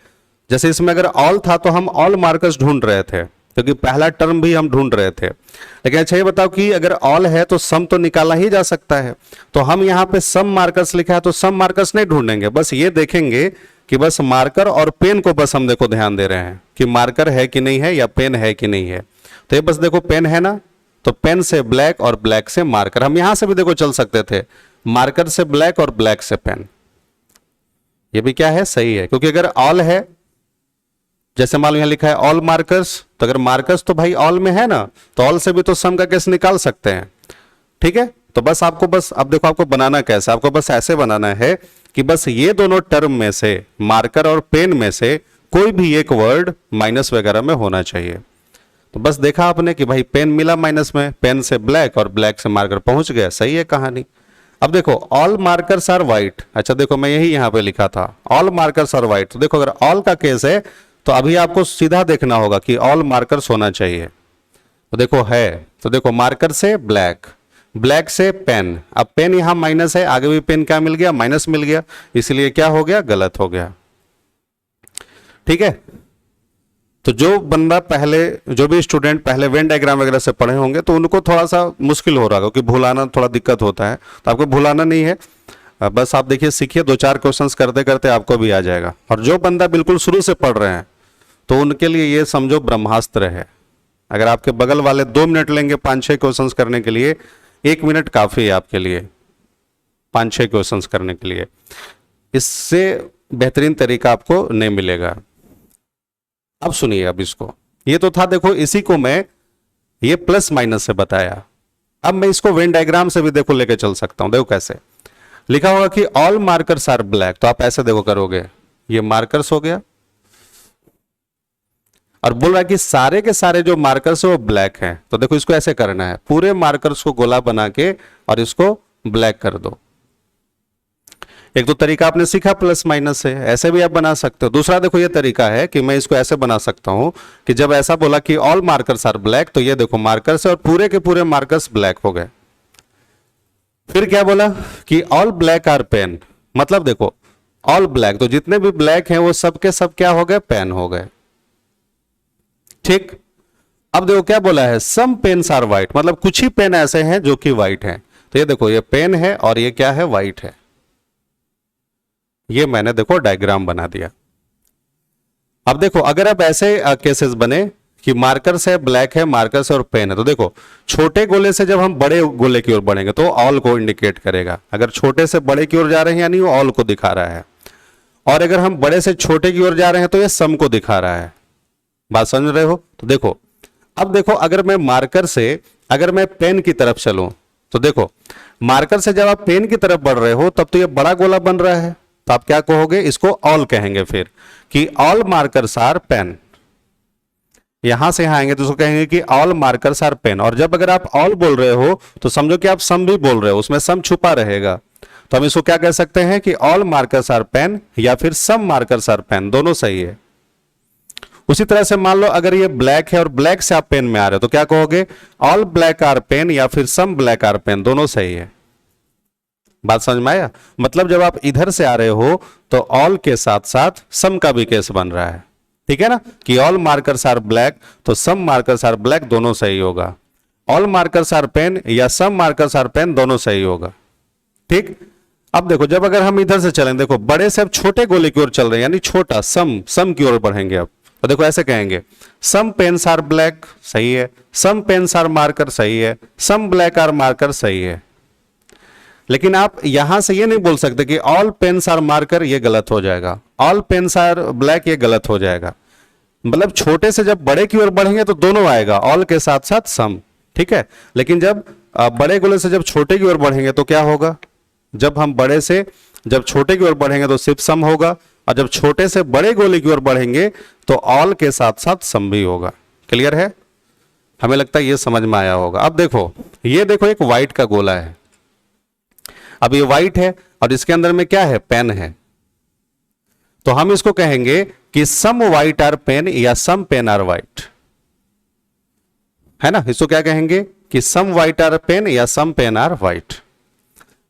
जैसे इसमें अगर ऑल था तो हम ऑल मार्कर्स ढूंढ रहे थे, क्योंकि पहला टर्म भी हम ढूंढ रहे थे। लेकिन अच्छा ये बताओ कि अगर ऑल है तो सम तो निकाला ही जा सकता है, तो हम यहां पे सम मार्कर्स लिखा है तो सम मार्कर्स नहीं ढूंढेंगे, बस ये देखेंगे कि बस मार्कर और पेन को बस हम देखो ध्यान दे रहे हैं कि मार्कर है कि नहीं है या पेन है कि नहीं है। तो ये बस देखो पेन है ना, तो पेन से ब्लैक और ब्लैक से मार्कर, हम यहां से भी देखो चल सकते थे, मार्कर से ब्लैक और ब्लैक से पेन, ये भी क्या है, सही है। क्योंकि अगर ऑल है, जैसे मान लो यहां लिखा है ऑल मार्कर्स, तो अगर मार्कर्स तो भाई ऑल में है ना, तो ऑल से भी तो सम का केस निकाल सकते हैं, ठीक है। तो बस आपको, बस अब देखो आपको बनाना कैसे, आपको बस ऐसे बनाना है कि बस ये दोनों टर्म में से, मार्कर और पेन में से कोई भी एक वर्ड माइनस वगैरह में होना चाहिए। तो बस देखा आपने कि भाई पेन मिला माइनस में, पेन से ब्लैक और ब्लैक से मार्कर पहुंच गया, सही है कहानी। अब देखो ऑल मार्कर्स आर व्हाइट, अच्छा देखो मैं यही यहां पे लिखा था ऑल मार्कर्स आर व्हाइट, तो देखो अगर ऑल का केस है तो अभी आपको सीधा देखना होगा कि ऑल मार्कर्स होना चाहिए। तो देखो है, तो देखो मार्कर से ब्लैक, ब्लैक से पेन, अब पेन यहां माइनस है, आगे भी पेन क्या मिल गया, माइनस मिल गया, इसलिए क्या हो गया, गलत हो गया, ठीक है। तो जो बंदा पहले, जो भी स्टूडेंट पहले वेन डायग्राम वगैरह से पढ़े होंगे तो उनको थोड़ा सा मुश्किल हो रहा है, क्योंकि भुलाना थोड़ा दिक्कत होता है, तो आपको भुलाना नहीं है, बस आप देखिए सीखिए, 2-4 क्वेश्चंस करते करते आपको भी आ जाएगा। और जो बंदा बिल्कुल शुरू से पढ़ रहे हैं तो उनके लिए ये समझो ब्रह्मास्त्र है। अगर आपके बगल वाले 2 मिनट लेंगे 5-6 क्वेश्चंस करने के लिए, 1 मिनट काफी है आपके लिए 5-6 क्वेश्चंस करने के लिए, इससे बेहतरीन तरीका आपको नहीं मिलेगा। अब सुनिए, अब इसको, ये तो था देखो, इसी को मैं ये प्लस माइनस से बताया, अब मैं इसको वेन डायग्राम से भी देखो लेके चल सकता हूं। देखो कैसे लिखा होगा कि ऑल मार्कर्स आर ब्लैक, तो आप ऐसे देखो करोगे, ये मार्कर्स हो गया, और बोल रहा है कि सारे के सारे जो मार्कर्स है वो ब्लैक हैं, तो देखो इसको ऐसे करना है, पूरे मार्कर्स को गोला बना के और इसको ब्लैक कर दो। एक तो तरीका आपने सीखा प्लस माइनस से, ऐसे भी आप बना सकते हो। दूसरा देखो ये तरीका है कि मैं इसको ऐसे बना सकता हूं कि जब ऐसा बोला कि ऑल मार्कर्स आर ब्लैक, तो ये देखो मार्कर्स और पूरे के पूरे मार्कर्स ब्लैक हो गए। फिर क्या बोला कि ऑल ब्लैक आर पेन, मतलब देखो ऑल ब्लैक, तो जितने भी ब्लैक हैं वो सब के सब क्या हो गए, पेन हो गए, ठीक। अब देखो क्या बोला है, सम पेन्स आर व्हाइट, मतलब कुछ ही पेन ऐसे हैं जो कि व्हाइट हैं। तो ये देखो ये पेन है और ये क्या है, व्हाइट है, ये मैंने देखो डायग्राम बना दिया। अब देखो अगर अब ऐसे केसेस बने कि मार्कर से ब्लैक है, मार्कर से और पेन है, तो देखो छोटे गोले से जब हम बड़े गोले की ओर बढ़ेंगे तो ऑल को इंडिकेट करेगा। अगर छोटे से बड़े की ओर जा रहे हैं यानी वो ऑल को दिखा रहा है, और अगर हम बड़े से छोटे की ओर जा रहे हैं तो ये सम को दिखा रहा है। बात समझ रहे हो? तो देखो अब देखो अगर मैं मार्कर से, अगर मैं पेन की तरफ चलूं, तो देखो मार्कर से जब आप पेन की तरफ बढ़ रहे हो तब तो ये बड़ा गोला बन रहा है, तो आप क्या कहोगे, इसको ऑल कहेंगे फिर कि ऑल मार्कर्स आर पेन। यहां से यहां आएंगे तो उसको कहेंगे कि ऑल मार्कर्स आर पेन। और जब अगर आप ऑल बोल रहे हो तो समझो कि आप सम भी बोल रहे हो, उसमें सम छुपा रहेगा, तो हम इसको क्या कह सकते हैं कि ऑल मार्कर्स आर पेन या फिर सम मार्कर्स आर पेन, दोनों सही है। उसी तरह से मान लो अगर ये ब्लैक है और ब्लैक से आप पेन में आ रहे हो तो क्या कहोगे, ऑल ब्लैक आर पेन या फिर सम ब्लैक आर पेन, दोनों सही है। बात समझ में आया? मतलब जब आप इधर से आ रहे हो तो ऑल के साथ साथ सम का भी केस बन रहा है, ठीक है ना, कि ऑल मार्कर्स आर ब्लैक तो सम मार्कर्स आर ब्लैक, दोनों सही होगा। ऑल मार्कर्स आर पेन या सम मार्कर्स आर पेन, दोनों सही होगा, ठीक। अब देखो जब अगर हम इधर से चलें, देखो बड़े से अब छोटे गोले की ओर चल रहे हैं, यानी छोटा सम की ओर बढ़ेंगे अब, तो देखो ऐसे कहेंगे, सम पेन्स आर ब्लैक, सही है, सम पेन्स आर मार्कर, सही है, सम ब्लैक आर मार्कर, सही है। लेकिन आप यहां से ये नहीं बोल सकते कि ऑल पेन्स आर मार्कर, ये गलत हो जाएगा, ऑल पेन्स आर ब्लैक, ये गलत हो जाएगा। मतलब छोटे से जब बड़े की ओर बढ़ेंगे तो दोनों आएगा, ऑल के साथ साथ सम, ठीक है। लेकिन जब बड़े गोले से जब छोटे की ओर बढ़ेंगे तो क्या होगा, जब हम बड़े से जब छोटे की ओर बढ़ेंगे तो सिर्फ सम होगा, और जब छोटे से बड़े गोले की ओर बढ़ेंगे तो ऑल के साथ साथ सम भी होगा। क्लियर है? हमें लगता है ये समझ में आया होगा। अब देखो, ये देखो एक व्हाइट का गोला है, अब ये व्हाइट है और इसके अंदर में क्या है, पेन है। तो हम इसको कहेंगे कि सम व्हाइट आर पेन या सम पेन आर व्हाइट, है ना। इसको क्या कहेंगे कि सम व्हाइट आर पेन या सम पेन आर व्हाइट।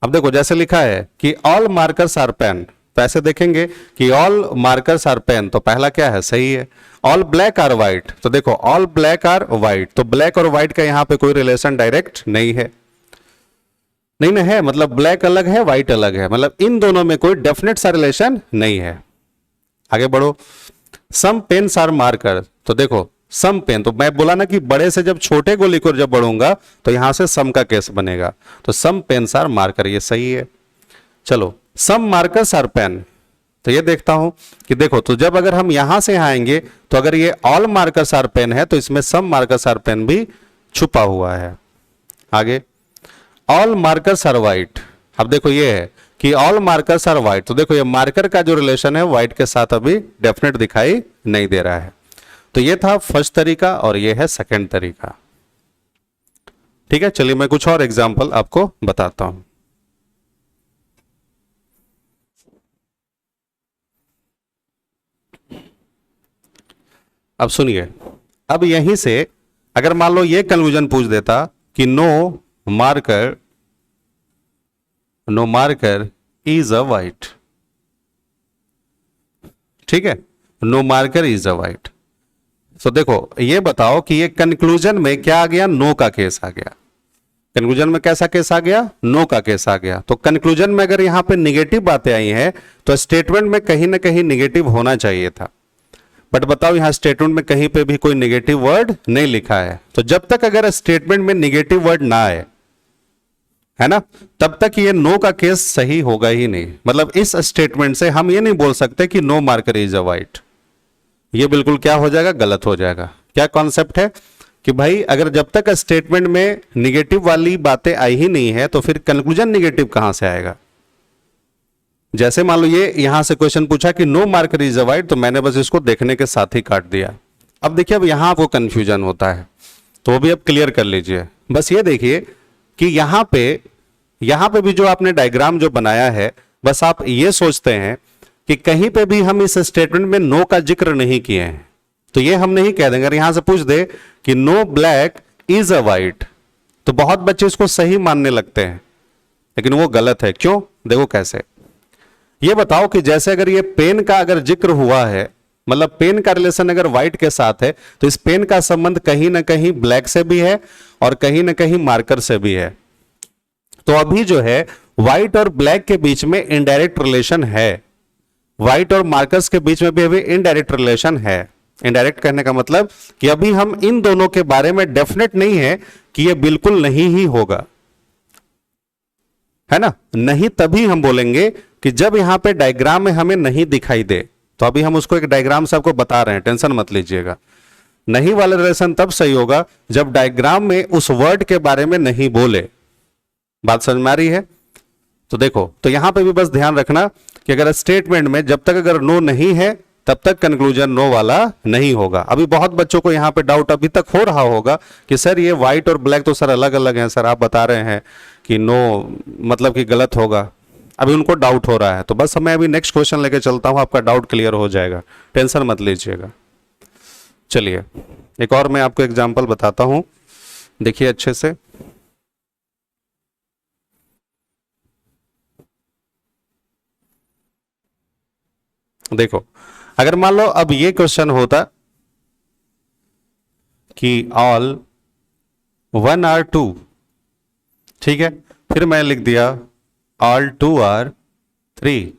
अब देखो जैसे लिखा है कि ऑल मार्कर्स आर पेन, तो ऐसे देखेंगे कि ऑल मार्कर्स आर पेन, तो पहला क्या है, सही है। ऑल ब्लैक आर व्हाइट, तो देखो ऑल ब्लैक आर व्हाइट, तो ब्लैक और व्हाइट का यहां पे कोई रिलेशन डायरेक्ट नहीं है, नहीं ना है, मतलब ब्लैक अलग है व्हाइट अलग है, मतलब इन दोनों में कोई डेफिनेट सा रिलेशन नहीं है। आगे बढ़ो, सम पेन्स आर मार्कर, तो देखो सम पेन, तो मैं बोला ना कि बड़े से जब छोटे को लिखकर जब बढ़ूंगा तो यहां से सम का केस बनेगा, तो सम पेन्स आर मार्कर, ये सही है। चलो, सम मार्कर्स आर पेन, तो ये देखता हूं कि देखो, तो जब अगर हम यहां से आएंगे तो अगर ये ऑल मार्कर्स आर पेन है तो इसमें सम मार्कर्स आर पेन भी छुपा हुआ है। आगे, ऑल मार्कर्स आर व्हाइट, अब देखो ये है कि ऑल मार्कर्स आर व्हाइट, तो देखो ये मार्कर का जो रिलेशन है व्हाइट के साथ अभी डेफिनेट दिखाई नहीं दे रहा है। तो ये था फर्स्ट तरीका और ये है सेकंड तरीका। ठीक है, चलिए मैं कुछ और एग्जांपल आपको बताता हूं। अब सुनिए, अब यहीं से अगर मान लो ये कंक्लूजन पूछ देता कि no marker is a white, ठीक है, no marker is a white, तो देखो ये बताओ कि ये कंक्लूजन में क्या आ गया, नो का केस आ गया। कंक्लूजन में कैसा केस आ गया, नो का केस आ गया। तो कंक्लूजन में अगर यहां पे निगेटिव बातें आई हैं तो स्टेटमेंट में कहीं ना कहीं निगेटिव होना चाहिए था, बट बताओ यहां स्टेटमेंट में कहीं पे भी कोई निगेटिव वर्ड नहीं लिखा है। तो जब तक अगर स्टेटमेंट में निगेटिव वर्ड ना आए, है ना, तब तक ये नो का केस सही होगा ही नहीं। मतलब इस स्टेटमेंट से हम ये नहीं बोल सकते कि no marker is a white, ये बिल्कुल क्या हो जाएगा, गलत हो जाएगा। क्या कॉन्सेप्ट है कि भाई अगर जब तक स्टेटमेंट में निगेटिव वाली बातें आई ही नहीं है तो फिर कंक्लूजन निगेटिव कहां से आएगा। जैसे मान लो ये यहां से क्वेश्चन पूछा कि no marker is a white, तो मैंने बस इसको देखने के साथ ही काट दिया। अब देखिए, अब यहां आपको कंफ्यूजन होता है तो वो भी अब क्लियर कर लीजिए। बस ये देखिए कि यहां पे भी जो आपने डायग्राम जो बनाया है, बस आप ये सोचते हैं कि कहीं पे भी हम इस स्टेटमेंट में नो का जिक्र नहीं किए हैं, तो ये हम नहीं कह देंगे। अगर यहां से पूछ दे कि no black is a white, तो बहुत बच्चे इसको सही मानने लगते हैं, लेकिन वो गलत है। क्यों? देखो कैसे, ये बताओ कि जैसे अगर ये पेन का अगर जिक्र हुआ है, मतलब पेन का रिलेशन अगर व्हाइट के साथ है, तो इस पेन का संबंध कहीं ना कहीं ब्लैक से भी है और कहीं ना कहीं मार्कर से भी है। तो अभी जो है व्हाइट और ब्लैक के बीच में इनडायरेक्ट रिलेशन है, व्हाइट और मार्कर्स के बीच में भी अभी इनडायरेक्ट रिलेशन है। इनडायरेक्ट कहने का मतलब कि अभी हम इन दोनों के बारे में डेफिनेट नहीं है कि ये बिल्कुल नहीं ही होगा, है ना। नहीं तभी हम बोलेंगे कि जब यहां पे डायग्राम में हमें नहीं दिखाई दे, तो अभी हम उसको एक डायग्राम से आपको बता रहे हैं, टेंशन मत लीजिएगा। नहीं वाला रिलेशन तब सही होगा जब डायग्राम में उस वर्ड के बारे में नहीं बोले। बात समझ में आ रही है? तो देखो, तो यहां पे भी बस ध्यान रखना कि अगर स्टेटमेंट में जब तक अगर नो नहीं है तब तक कंक्लूजन नो वाला नहीं होगा। अभी बहुत बच्चों को यहां पे डाउट अभी तक हो रहा होगा कि सर ये व्हाइट और ब्लैक तो सर अलग अलग हैं, सर आप बता रहे हैं कि नो मतलब कि गलत होगा। अभी उनको डाउट हो रहा है, तो बस मैं अभी नेक्स्ट क्वेश्चन लेके चलता हूं, आपका डाउट क्लियर हो जाएगा, टेंशन मत लीजिएगा। चलिए एक और मैं आपको एग्जाम्पल बताता हूं, देखिए अच्छे से। देखो, अगर मान लो अब ये क्वेश्चन होता कि ऑल 1 आर 2, ठीक है, फिर मैं लिख दिया ऑल 2 आर 3,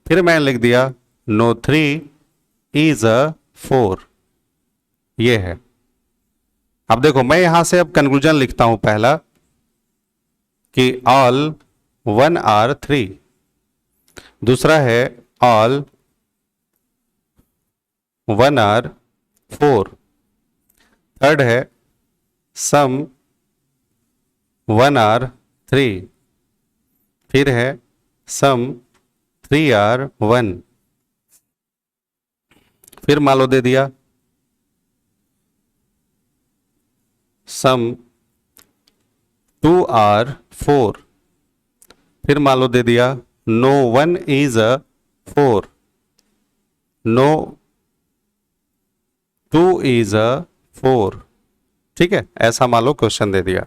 फिर मैं लिख दिया नो 3 इज अ 4, ये है। अब देखो मैं यहां से अब कंक्लूजन लिखता हूं पहला कि ऑल 1 आर 3, दूसरा है ऑल 1 आर 4, थर्ड है सम 1 आर 3, फिर है सम 3 आर 1, फिर मान लो दे दिया सम 2 आर 4, फिर मान लो दे दिया no 1 is a 4, no 2 is a 4। ठीक है, ऐसा मान लो क्वेश्चन दे दिया।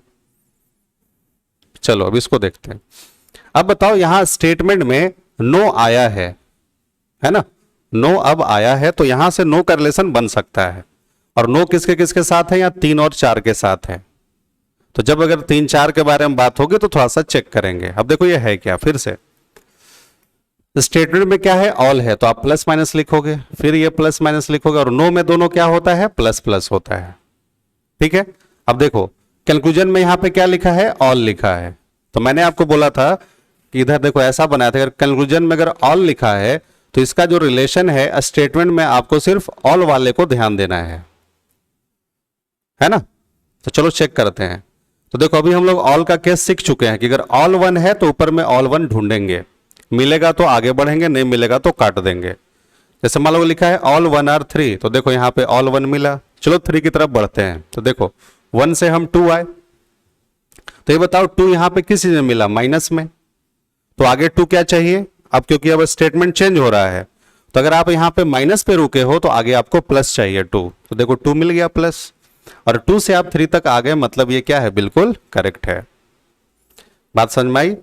चलो अब इसको देखते हैं। अब बताओ यहां स्टेटमेंट में नो आया है ना, नो अब आया है तो यहां से नो का रिलेशन बन सकता है। और नो किसके किसके साथ है, यहाँ 3 और 4 के साथ है। तो जब अगर 3 4 के बारे में बात होगी तो थोड़ा सा चेक करेंगे। अब देखो ये है क्या, फिर से स्टेटमेंट में क्या है, ऑल है तो आप प्लस माइनस लिखोगे, फिर ये प्लस माइनस लिखोगे, और नो में दोनों क्या होता है, प्लस प्लस होता है। ठीक है, अब देखो कंक्लूजन में यहां पे क्या लिखा है, ऑल लिखा है। तो मैंने आपको बोला था कि इधर देखो ऐसा बनाया था, अगर कंक्लूजन में अगर ऑल लिखा है तो इसका जो रिलेशन है स्टेटमेंट में आपको सिर्फ ऑल वाले को ध्यान देना है ना। तो चलो चेक करते हैं। तो देखो अभी हम लोग ऑल का केस सीख चुके हैं कि अगर ऑल 1 है तो ऊपर में ऑल 1 ढूंढेंगे, मिलेगा तो आगे बढ़ेंगे, नहीं मिलेगा तो काट देंगे। जैसे मान लो लिखा है ऑल 1 आर 3, तो देखो यहां पे ऑल 1 मिला, चलो 3 की तरफ बढ़ते हैं। तो देखो 1 से हम 2 आए, तो ये बताओ 2 यहां पे किस चीज में मिला, माइनस में, तो आगे 2 क्या चाहिए। अब क्योंकि अब स्टेटमेंट चेंज हो रहा है तो अगर आप यहां पे माइनस पे रुके हो तो आगे आपको प्लस चाहिए 2, तो देखो 2 मिल गया प्लस, और 2 से आप 3 तक आ गए, मतलब ये क्या है, बिल्कुल करेक्ट है। बात समझ में आई,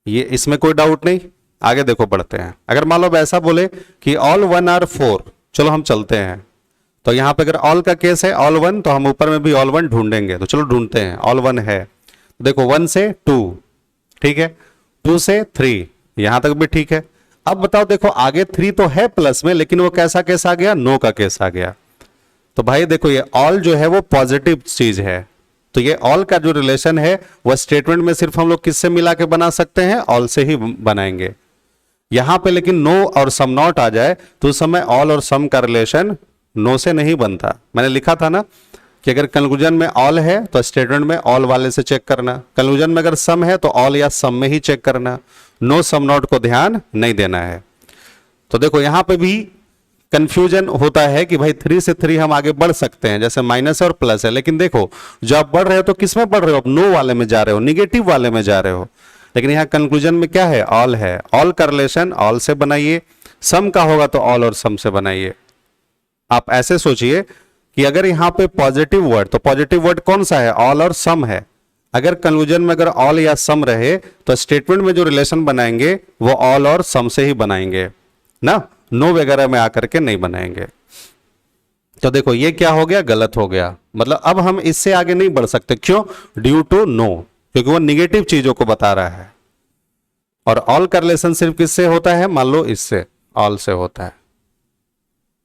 ये इसमें कोई डाउट नहीं। आगे देखो बढ़ते हैं। अगर मान लो ऐसा बोले कि ऑल 1 आर 4, चलो हम चलते हैं। तो यहां पे अगर ऑल का केस है ऑल 1, तो हम ऊपर में भी ऑल 1 ढूंढेंगे, तो चलो ढूंढते हैं। ऑल 1 है, देखो 1 से 2, ठीक है, 2 से 3, यहां तक भी ठीक है। अब बताओ देखो आगे 3 तो है प्लस में, लेकिन वो कैसा केस आ गया, नो का केस आ गया। तो भाई देखो ये ऑल जो है वो पॉजिटिव चीज है, तो ये ऑल का जो रिलेशन है वह स्टेटमेंट में सिर्फ हम लोग किससे मिला के बना सकते हैं, ऑल से ही बनाएंगे। यहां पे लेकिन नो और सम नॉट आ जाए तो उस समय ऑल और सम का रिलेशन नो से नहीं बनता। मैंने लिखा था ना कि अगर कंक्लूजन में ऑल है तो स्टेटमेंट में ऑल वाले से चेक करना, कंक्लूजन में अगर सम है तो ऑल या सम में ही चेक करना, नो सम नॉट को ध्यान नहीं देना है। तो देखो यहां पे भी कंफ्यूजन होता है कि भाई 3 से 3 हम आगे बढ़ सकते हैं, जैसे माइनस और प्लस है, लेकिन देखो जो आप बढ़ रहे हो तो किस में बढ़ रहे हो, आप नो वाले में जा रहे हो, निगेटिव वाले में जा रहे हो। लेकिन यहां कंक्लूजन में क्या है, ऑल है, ऑल का रिलेशन ऑल से बनाइए, सम का होगा तो ऑल और सम से बनाइए। आप ऐसे सोचिए कि अगर यहां पे पॉजिटिव वर्ड, तो पॉजिटिव वर्ड कौन सा है, ऑल और सम है। अगर कंक्लूजन में अगर ऑल या सम रहे तो स्टेटमेंट में जो रिलेशन बनाएंगे वो ऑल और सम से ही बनाएंगे ना, नो वगैरह में आकर के नहीं बनाएंगे। तो देखो ये क्या हो गया, गलत हो गया, मतलब अब हम इससे आगे नहीं बढ़ सकते। क्यों, ड्यू टू नो, क्योंकि वो निगेटिव चीजों को बता रहा है। और ऑल का रिलेशन सिर्फ किससे होता है, मान लो इससे, ऑल से होता है,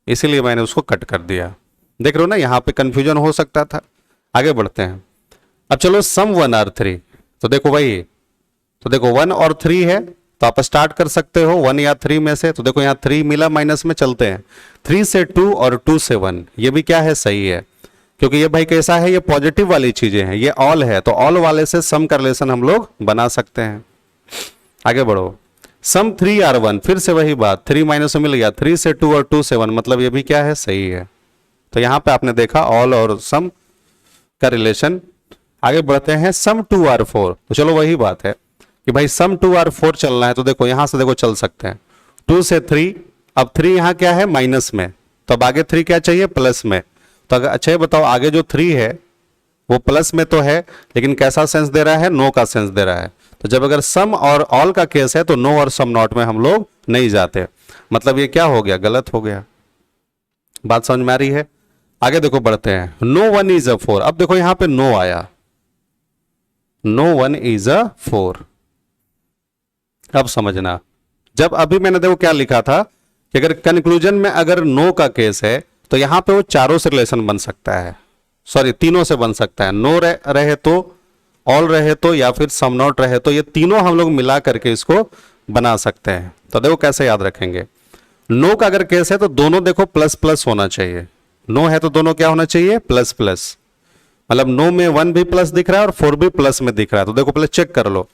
इसीलिए मैंने उसको कट कर दिया। देख रहे हो ना, यहां पे कंफ्यूजन हो सकता था। आगे बढ़ते हैं। अब चलो सम 1 और 3, तो देखो भाई, तो देखो 1 और 3 है तो आप स्टार्ट कर सकते हो 1 या 3 में से। तो देखो यहाँ 3 मिला, माइनस में चलते हैं, 3 से 2 और 2 से 1, ये भी क्या है, सही है, क्योंकि ये भाई कैसा है, ये पॉजिटिव वाली चीजें हैं, ये ऑल है, तो ऑल वाले से सम का रिलेशन हम लोग बना सकते हैं। आगे बढ़ो, सम 3 और 1, फिर से वही बात, 3 माइनस में मिल गया, 3 से 2 और 2 से 1, मतलब ये भी क्या है, सही है। तो यहां पे आपने देखा ऑल और सम का रिलेशन। आगे बढ़ते हैं, सम 2 और 4, तो चलो वही बात है कि भाई सम 2 और 4 चलना है, तो देखो यहां से देखो चल सकते हैं 2 से 3, अब 3 यहां क्या है, माइनस में, तो अब आगे 3 क्या चाहिए, प्लस में। तो अगर अच्छा ये बताओ आगे जो 3 है वो प्लस में तो है, लेकिन कैसा सेंस दे रहा है, नो का सेंस दे रहा है। तो जब अगर सम और ऑल का केस है तो नो और सम नॉट में हम लोग नहीं जाते, मतलब ये क्या हो गया, गलत हो गया। बात समझ में आ रही है। आगे देखो बढ़ते हैं, नो 1 इज अ 4, अब देखो यहां पे नो आया, नो 1 इज अ 4। अब समझना, जब अभी मैंने देखो क्या लिखा था कि अगर कंक्लूजन में अगर नो का केस है तो यहां पे वो चारों से रिलेशन बन सकता है, सॉरी तीनों से बन सकता है। नो रहे तो, ऑल रहे तो, या फिर सम नॉट रहे तो, ये तीनों हम लोग मिला करके इसको बना सकते हैं। तो देखो कैसे याद रखेंगे। नो का अगर केस है तो दोनों देखो प्लस प्लस होना चाहिए। नो है तो दोनों क्या होना चाहिए, प्लस प्लस। मतलब नो में 1 भी प्लस दिख रहा है और 4 भी प्लस में दिख रहा है, तो देखो पहले चेक कर लो।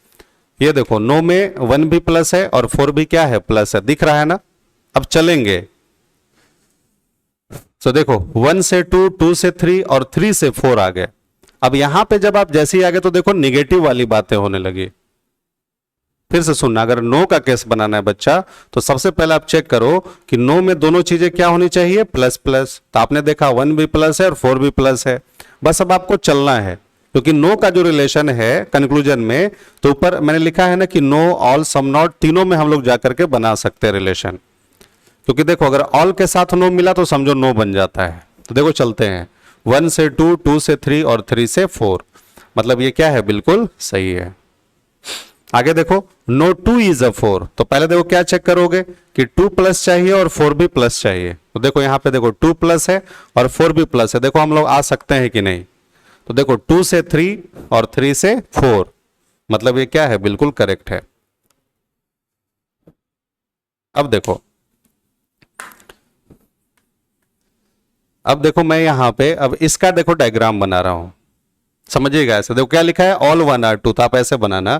ये देखो नो में 1 भी प्लस है और 4 भी क्या है, प्लस है, दिख रहा है ना। अब चलेंगे तो देखो 1 से 2, 2 से 3 और 3 से 4 आ गए। अब यहां पे जब आप जैसे ही आ गए तो देखो निगेटिव वाली बातें होने लगी। फिर से सुनना, अगर नो का केस बनाना है बच्चा तो सबसे पहले आप चेक करो कि नो में दोनों चीजें क्या होनी चाहिए, प्लस प्लस। तो आपने देखा 1 भी प्लस है और 4 भी प्लस है। बस अब आपको चलना है, क्योंकि नो का जो रिलेशन है कंक्लूजन में, तो ऊपर मैंने लिखा है ना कि नो, ऑल, सम नॉट, तीनों में हम लोग जाकर के बना सकते हैं रिलेशन। क्योंकि देखो अगर ऑल के साथ नो मिला तो समझो नो बन जाता है। तो देखो चलते हैं, 1 से 2, 2 से 3 और 3 से 4, मतलब ये क्या है, बिल्कुल सही है। आगे देखो नो 2 इज अ 4, तो पहले देखो क्या चेक करोगे कि 2 प्लस चाहिए और 4 भी प्लस चाहिए। तो देखो यहां पे देखो 2 प्लस है और 4 भी प्लस है, देखो हम लोग आ सकते हैं कि नहीं। तो देखो 2 से 3 और 3 से 4, मतलब ये क्या है, बिल्कुल करेक्ट है। अब देखो मैं यहां पे अब इसका देखो डायग्राम बना रहा हूं, समझिएगा। ऐसे देखो क्या लिखा है, ऑल 1 आर 2, तो आप ऐसे बनाना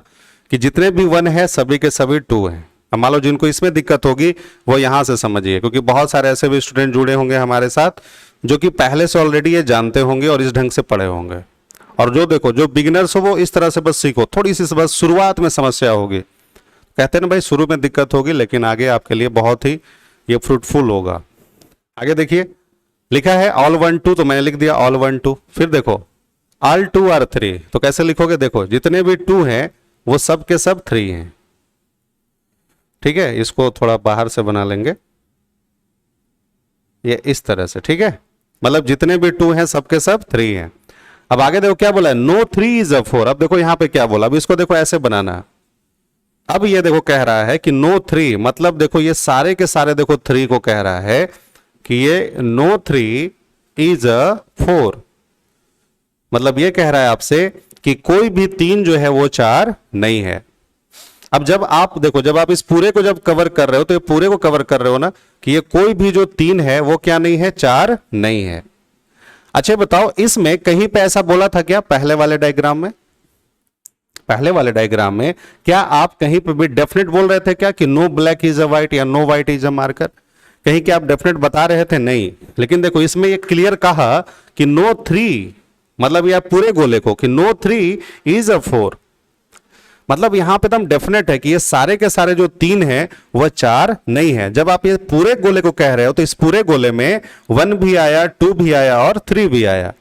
कि जितने भी 1 है सभी के सभी 2 हैं। अब मान लो जिनको इसमें दिक्कत होगी वो यहां से समझिए, क्योंकि बहुत सारे ऐसे भी स्टूडेंट जुड़े होंगे हमारे साथ जो कि पहले से ऑलरेडी ये जानते होंगे और इस ढंग से पढ़े होंगे। और जो देखो जो बिगिनर्स हो वो इस तरह से बस सीखो, थोड़ी सी बस शुरुआत में समस्या होगी। कहते हैं ना भाई शुरू में दिक्कत होगी लेकिन आगे आपके लिए बहुत ही ये फ्रूटफुल होगा। आगे देखिए लिखा है ऑल 1 2, तो मैंने लिख दिया ऑल 1 2। फिर देखो ऑल 2 आर 3, तो कैसे लिखोगे, देखो जितने भी 2 हैं वो सब के सब 3 हैं। ठीक है, इसको थोड़ा बाहर से बना लेंगे, ये इस तरह से, ठीक है। मतलब जितने भी 2 हैं सबके सब 3 हैं। अब आगे देखो क्या बोला है, नो 3 इज अ 4। अब देखो यहां पे क्या बोला, अब इसको देखो ऐसे बनाना। अब ये देखो कह रहा है कि नो 3, मतलब देखो ये सारे के सारे देखो 3 को कह रहा है कि ये नो 3 इज अ 4, मतलब ये कह रहा है आपसे कि कोई भी 3 जो है वो 4 नहीं है। अब जब आप देखो, जब आप इस पूरे को जब कवर कर रहे हो तो ये पूरे को कवर कर रहे हो ना कि ये कोई भी जो 3 है वो क्या नहीं है, 4 नहीं है। अच्छा बताओ इसमें कहीं पे ऐसा बोला था क्या, पहले वाले डायग्राम में, पहले वाले डायग्राम में क्या आप कहीं पे भी डेफिनेट बोल रहे थे क्या कि no black is a white या no white is a marker, कहीं क्या आप डेफिनेट बता रहे थे, नहीं। लेकिन देखो इसमें ये क्लियर कहा कि नो 3, मतलब ये पूरे गोले को कि नो 3 इज अ 4, मतलब यहां पे एकदम डेफिनेट है कि ये सारे के सारे जो 3 हैं वह 4 नहीं है। जब आप ये पूरे गोले को कह रहे हो तो इस पूरे गोले में 1 भी आया, 2 भी आया और 3 भी आया।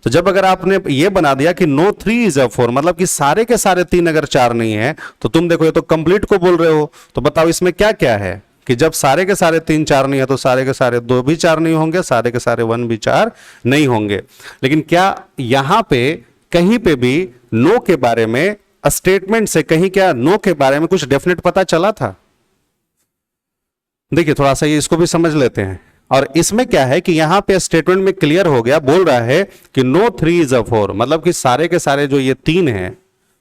तो जब अगर आपने ये बना दिया कि नो 3 इज अ 4, मतलब कि सारे के सारे 3 अगर 4 नहीं है, तो तुम देखो ये तो कंप्लीट को बोल रहे हो। तो बताओ इसमें क्या क्या है कि जब सारे के सारे 3 4 नहीं है तो सारे के सारे 2 भी 4 नहीं होंगे, सारे के सारे 1 भी 4 नहीं होंगे। लेकिन क्या यहां पे कहीं पे भी नो के बारे में स्टेटमेंट से कहीं क्या नो के बारे में कुछ डेफिनेट पता चला था? देखिए थोड़ा सा ये इसको भी समझ लेते हैं। और इसमें क्या है कि यहां पे स्टेटमेंट में क्लियर हो गया, बोल रहा है कि नो 3 इज अ 4, मतलब कि सारे के सारे जो ये 3 हैं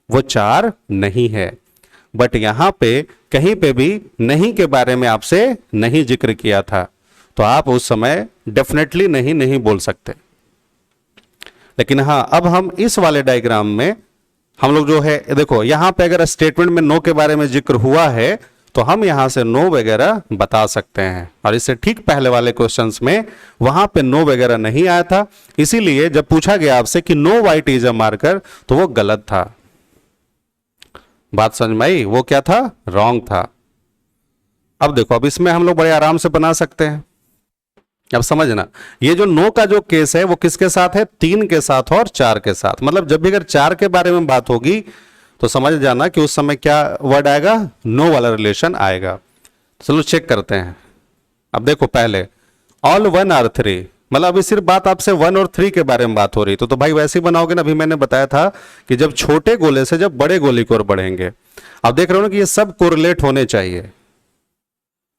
वो 4 नहीं है। बट यहां पे कहीं पे भी नहीं के बारे में आपसे नहीं जिक्र किया था, तो आप उस समय डेफिनेटली नहीं बोल सकते। लेकिन हां अब हम इस वाले डायग्राम में हम लोग जो है देखो यहां पे अगर स्टेटमेंट में नो के बारे में जिक्र हुआ है तो हम यहां से नो वगैरह बता सकते हैं। और इससे ठीक पहले वाले क्वेश्चंस में वहां पे नो वगैरह नहीं आया था, इसीलिए जब पूछा गया आपसे कि no white is a marker तो वो गलत था। बात समझ में आई, वो क्या था, रॉन्ग था। अब देखो अब इसमें हम लोग बड़े आराम से बना सकते हैं। अब समझना ये जो नो का जो केस है वो किसके साथ है, 3 के साथ और 4 के साथ। मतलब जब भी अगर 4 के बारे में बात होगी तो समझ जाना कि उस समय क्या वर्ड आएगा, नो वाला रिलेशन आएगा। चलो चेक करते हैं। अब देखो पहले ऑल 1 आर 3, मतलब अभी सिर्फ बात आपसे 1 और 3 के बारे में बात हो रही, तो भाई वैसे ही बनाओगे ना। अभी मैंने बताया था कि जब छोटे गोले से जब बड़े गोले की ओर बढ़ेंगे, अब देख रहे हो ना कि ये सब कोरिलेट होने चाहिए।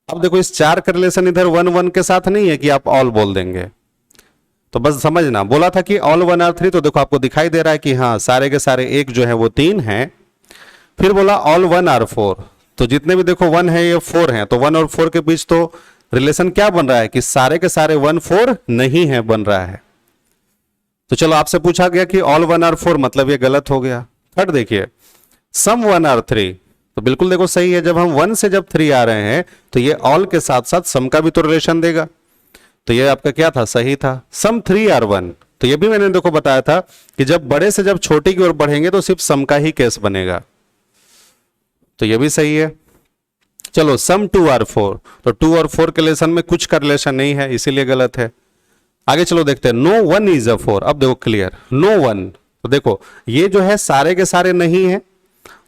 अब देखो इस 4 का रिलेशन इधर 1 1 के साथ नहीं है कि आप ऑल बोल देंगे, तो बस समझना, बोला था कि ऑल 1 आर 3, तो देखो आपको दिखाई दे रहा है कि हाँ सारे के सारे एक जो है वो 3 हैं। फिर बोला ऑल 1 आर 4, तो जितने भी देखो 1 है ये 4 हैं, तो 1 और 4 के बीच तो रिलेशन क्या बन रहा है कि सारे के सारे 1 4 नहीं है बन रहा है। तो चलो आपसे पूछा गया कि ऑल 1 आर 4, मतलब ये गलत हो गया। थर्ड देखिए सम 1 आर 3, तो बिल्कुल देखो सही है, जब हम 1 से जब 3 आ रहे हैं तो ये ऑल के साथ साथ सम का भी तो रिलेशन देगा, तो ये आपका क्या था, सही था। सम 3 आर 1, तो ये भी मैंने देखो बताया था कि जब बड़े से जब छोटे की ओर बढ़ेंगे तो सिर्फ सम का ही केस बनेगा, तो ये भी सही है। चलो सम 2 आर 4, तो 2 और 4 के रिलेशन में कुछ का रिलेशन नहीं है, इसीलिए गलत है। आगे चलो देखते हैं नो 1 इज अ 4, अब देखो क्लियर नो 1, तो देखो ये जो है सारे के सारे नहीं है,